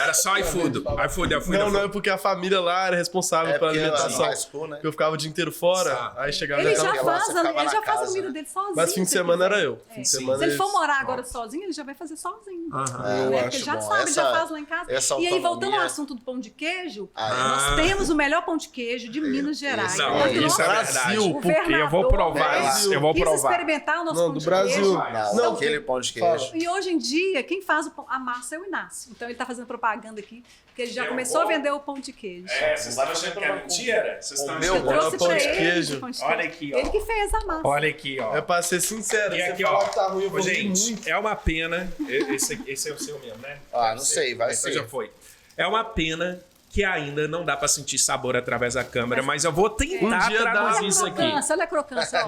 Speaker 2: Era só iFood. iFood.
Speaker 4: Não, é porque a família lá era responsável pela
Speaker 1: porque era
Speaker 4: alimentação.
Speaker 1: high school, né?
Speaker 4: Porque eu ficava o dia inteiro fora,
Speaker 2: Sabe.
Speaker 4: aí chegava
Speaker 3: Ele
Speaker 4: na
Speaker 3: já
Speaker 4: casa.
Speaker 1: Aquela lá, você ficava na
Speaker 3: faz a
Speaker 1: casa,
Speaker 3: comida
Speaker 1: né?
Speaker 3: dele sozinho.
Speaker 4: Mas fim de
Speaker 3: se
Speaker 4: semana
Speaker 3: quiser.
Speaker 4: era eu. Fim de semana
Speaker 3: Se ele
Speaker 4: eles-
Speaker 3: for morar agora sozinho, ele já vai fazer sozinho.
Speaker 2: Aham.
Speaker 1: É, eu
Speaker 3: Né?
Speaker 1: acho
Speaker 3: Porque ele já
Speaker 1: bom.
Speaker 3: sabe, ele já
Speaker 1: Essa-
Speaker 3: faz lá em casa.
Speaker 1: essa
Speaker 3: E aí, voltando ao
Speaker 1: autonomia-
Speaker 3: assunto do pão de queijo,
Speaker 1: Ah,
Speaker 3: nós temos o melhor pão de queijo de Minas Gerais.
Speaker 2: Não,
Speaker 3: Então, que
Speaker 2: isso é
Speaker 3: nosso
Speaker 2: verdade.
Speaker 4: Brasil,
Speaker 2: Porque eu vou
Speaker 3: governador
Speaker 2: provar isso. Eu vou
Speaker 3: quis
Speaker 2: provar.
Speaker 3: experimentar o nosso
Speaker 4: Não,
Speaker 3: pão
Speaker 4: do
Speaker 3: de
Speaker 4: Brasil.
Speaker 3: queijo.
Speaker 1: Não,
Speaker 4: Não,
Speaker 1: aquele pão de
Speaker 4: fala.
Speaker 1: queijo.
Speaker 3: E hoje em dia, quem faz a massa é o Inácio. Então ele está fazendo propaganda aqui, porque ele já começou a vender o pão de queijo.
Speaker 2: Vocês estão achando que é mentira? Vocês estão
Speaker 1: O
Speaker 2: achando
Speaker 1: meu
Speaker 3: Eu
Speaker 2: que é
Speaker 3: trouxe
Speaker 4: pão
Speaker 3: pra
Speaker 4: de
Speaker 3: ele
Speaker 4: queijo.
Speaker 3: o pão de
Speaker 2: Olha
Speaker 3: queijo.
Speaker 2: aqui, ó.
Speaker 3: Ele que fez a massa.
Speaker 2: Olha aqui, ó.
Speaker 4: É pra ser sincero,
Speaker 2: E
Speaker 4: você
Speaker 2: aqui,
Speaker 4: falar
Speaker 2: ó.
Speaker 4: que tá ruim, eu
Speaker 2: Ô,
Speaker 4: vou rir
Speaker 2: gente,
Speaker 4: muito.
Speaker 2: é uma pena. Esse é o seu mesmo, né?
Speaker 1: Ah, não sei, vai
Speaker 2: Esse
Speaker 1: ser.
Speaker 2: já foi. É uma pena que ainda não dá pra sentir sabor através da câmera, mas eu vou tentar
Speaker 4: Um dia dá.
Speaker 2: traduzir
Speaker 3: Olha
Speaker 2: isso
Speaker 3: a
Speaker 2: aqui.
Speaker 3: crocância, olha a crocância.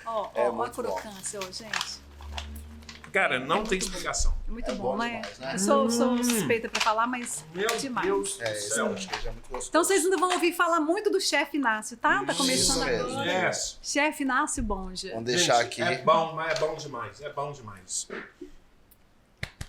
Speaker 3: Ó,
Speaker 1: É
Speaker 3: ó a
Speaker 1: muito bom.
Speaker 3: crocância, ó, gente.
Speaker 2: Cara, não tem explicação.
Speaker 3: É muito
Speaker 1: É
Speaker 3: bom,
Speaker 1: bom
Speaker 3: né?
Speaker 1: demais, né?
Speaker 3: Eu sou suspeita pra falar, mas
Speaker 2: Meu
Speaker 3: é demais.
Speaker 2: Deus do
Speaker 1: É, esse
Speaker 2: céu.
Speaker 1: pão de queijo é muito gostoso.
Speaker 3: Então vocês ainda vão ouvir falar muito do chefe Inácio, tá? Tá começando
Speaker 1: Isso mesmo.
Speaker 3: agora.
Speaker 2: Yes.
Speaker 3: Chefe Inácio Bonja.
Speaker 1: Vamos deixar
Speaker 2: Gente,
Speaker 1: aqui.
Speaker 2: É bom, mas é bom demais. É bom demais.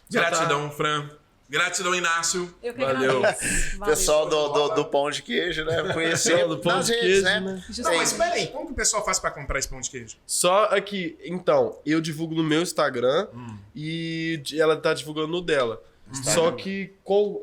Speaker 2: Gratidão, Fran. Gratidão, Inácio.
Speaker 3: Eu que
Speaker 4: Valeu.
Speaker 3: agradeço. Valeu.
Speaker 1: Pessoal do pão de queijo, né? Conhecer
Speaker 4: Do pão
Speaker 1: nas
Speaker 4: de
Speaker 1: redes,
Speaker 4: queijo,
Speaker 1: né?
Speaker 4: né?
Speaker 2: Não, mas peraí, como que o pessoal faz pra comprar esse pão de queijo?
Speaker 4: Só aqui, então, eu divulgo no meu Instagram e ela tá divulgando no dela. Só que qual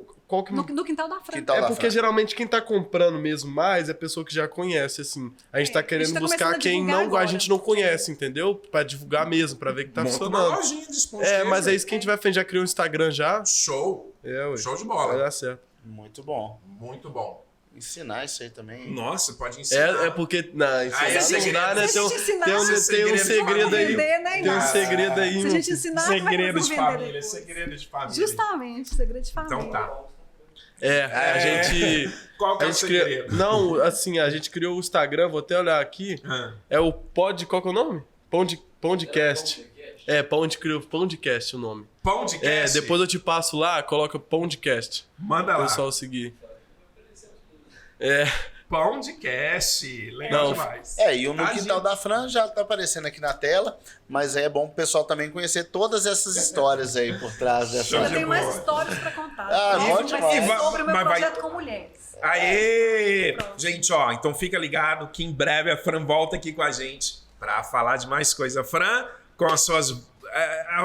Speaker 4: que...
Speaker 3: No quintal da Fran.
Speaker 1: Quintal
Speaker 4: É
Speaker 1: da
Speaker 4: porque
Speaker 1: Fran.
Speaker 4: geralmente quem tá comprando mesmo mais é pessoa que já conhece, assim. A gente tá querendo
Speaker 3: tá
Speaker 4: buscar
Speaker 3: começando a
Speaker 4: quem
Speaker 3: divulgar
Speaker 4: não, a
Speaker 3: agora.
Speaker 4: gente não conhece, entendeu? Pra divulgar mesmo, pra ver que tá
Speaker 2: Monta uma
Speaker 4: funcionando.
Speaker 2: lojinha de pão de
Speaker 4: É,
Speaker 2: queijo.
Speaker 4: mas é isso que a gente vai fazer. Já criou um Instagram já?
Speaker 2: Show.
Speaker 4: É, ué.
Speaker 2: Show de
Speaker 4: Vai
Speaker 2: bola.
Speaker 4: dar certo.
Speaker 1: Muito bom.
Speaker 2: Muito bom.
Speaker 1: Ensinar isso aí também.
Speaker 2: Nossa, pode ensinar.
Speaker 4: É porque. Não, isso
Speaker 2: Ah,
Speaker 4: aí
Speaker 2: é
Speaker 4: não
Speaker 2: segredo.
Speaker 4: dá, né?
Speaker 3: Se a gente ensinar,
Speaker 4: Tem um
Speaker 2: esse
Speaker 4: segredo
Speaker 2: segredo
Speaker 4: aí.
Speaker 3: vender, né,
Speaker 4: Tem um
Speaker 3: Inácio?
Speaker 4: segredo aí.
Speaker 3: Se a
Speaker 4: meu
Speaker 3: gente
Speaker 4: filho.
Speaker 3: ensinar, como é que
Speaker 2: Segredo
Speaker 3: nós
Speaker 2: de
Speaker 3: vamos vender
Speaker 2: família,
Speaker 3: depois?
Speaker 2: segredo de família.
Speaker 3: Justamente, segredo de família.
Speaker 2: Então tá.
Speaker 4: A gente.
Speaker 2: Qual que é
Speaker 4: A
Speaker 2: o
Speaker 4: gente criou,
Speaker 2: segredo?
Speaker 4: não, assim, a gente criou o Instagram, vou até olhar aqui.
Speaker 2: Ah.
Speaker 4: É o Pod. Qual que é o nome? Pondcast. É, Pondcast o nome.
Speaker 2: Pão de
Speaker 4: É,
Speaker 2: cast.
Speaker 4: depois eu te passo lá, coloca Pondcast.
Speaker 2: Manda
Speaker 4: O
Speaker 2: lá.
Speaker 4: pessoal seguir. É.
Speaker 2: Pão de cast. Legal
Speaker 4: Não,
Speaker 2: demais.
Speaker 1: É, e o No
Speaker 2: Tadinho.
Speaker 1: Quintal da Fran já tá aparecendo aqui na tela, mas é bom pro pessoal também conhecer todas essas histórias aí por trás dessa.
Speaker 3: Eu
Speaker 2: de
Speaker 3: tenho mais
Speaker 2: bola.
Speaker 3: histórias pra contar.
Speaker 1: Ah,
Speaker 3: Isso
Speaker 1: bom
Speaker 3: vai
Speaker 1: demais.
Speaker 3: ser sobre o meu
Speaker 2: Mas vai-
Speaker 3: projeto com mulheres.
Speaker 2: Aê! Gente, ó, então fica ligado que em breve a Fran volta aqui com a gente pra falar de mais coisa. Fran, com as suas...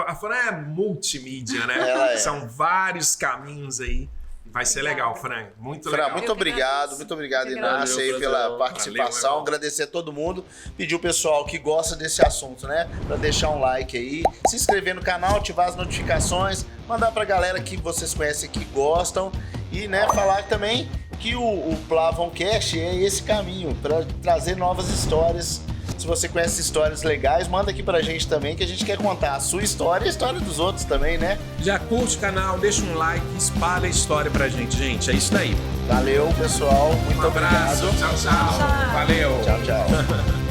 Speaker 2: A Fran é multimídia, né?
Speaker 1: Ela é.
Speaker 2: São vários caminhos aí. Vai ser legal, Fran. Muito
Speaker 1: Fran,
Speaker 2: legal.
Speaker 1: muito
Speaker 3: Eu que
Speaker 1: obrigado,
Speaker 3: agradeço.
Speaker 1: muito obrigado,
Speaker 3: Eu que
Speaker 1: Inácio, aí
Speaker 4: agradeço.
Speaker 1: pela
Speaker 4: Valeu,
Speaker 1: participação.
Speaker 2: irmão.
Speaker 1: Agradecer a todo mundo. Pedir o pessoal que gosta desse assunto, né? Pra deixar um like aí, se inscrever no canal, ativar as notificações, mandar pra galera que vocês conhecem que gostam e, né, falar também que o Plavoncast é esse caminho para trazer novas histórias. Se você conhece histórias legais, manda aqui pra gente também, que a gente quer contar a sua história e a história dos outros também, né?
Speaker 2: Já curte o canal, deixa um like, espalha a história pra gente, gente. É isso daí.
Speaker 1: Valeu, pessoal. Muito
Speaker 2: Um abraço.
Speaker 1: obrigado.
Speaker 2: Tchau, tchau. Valeu.
Speaker 1: Tchau, tchau.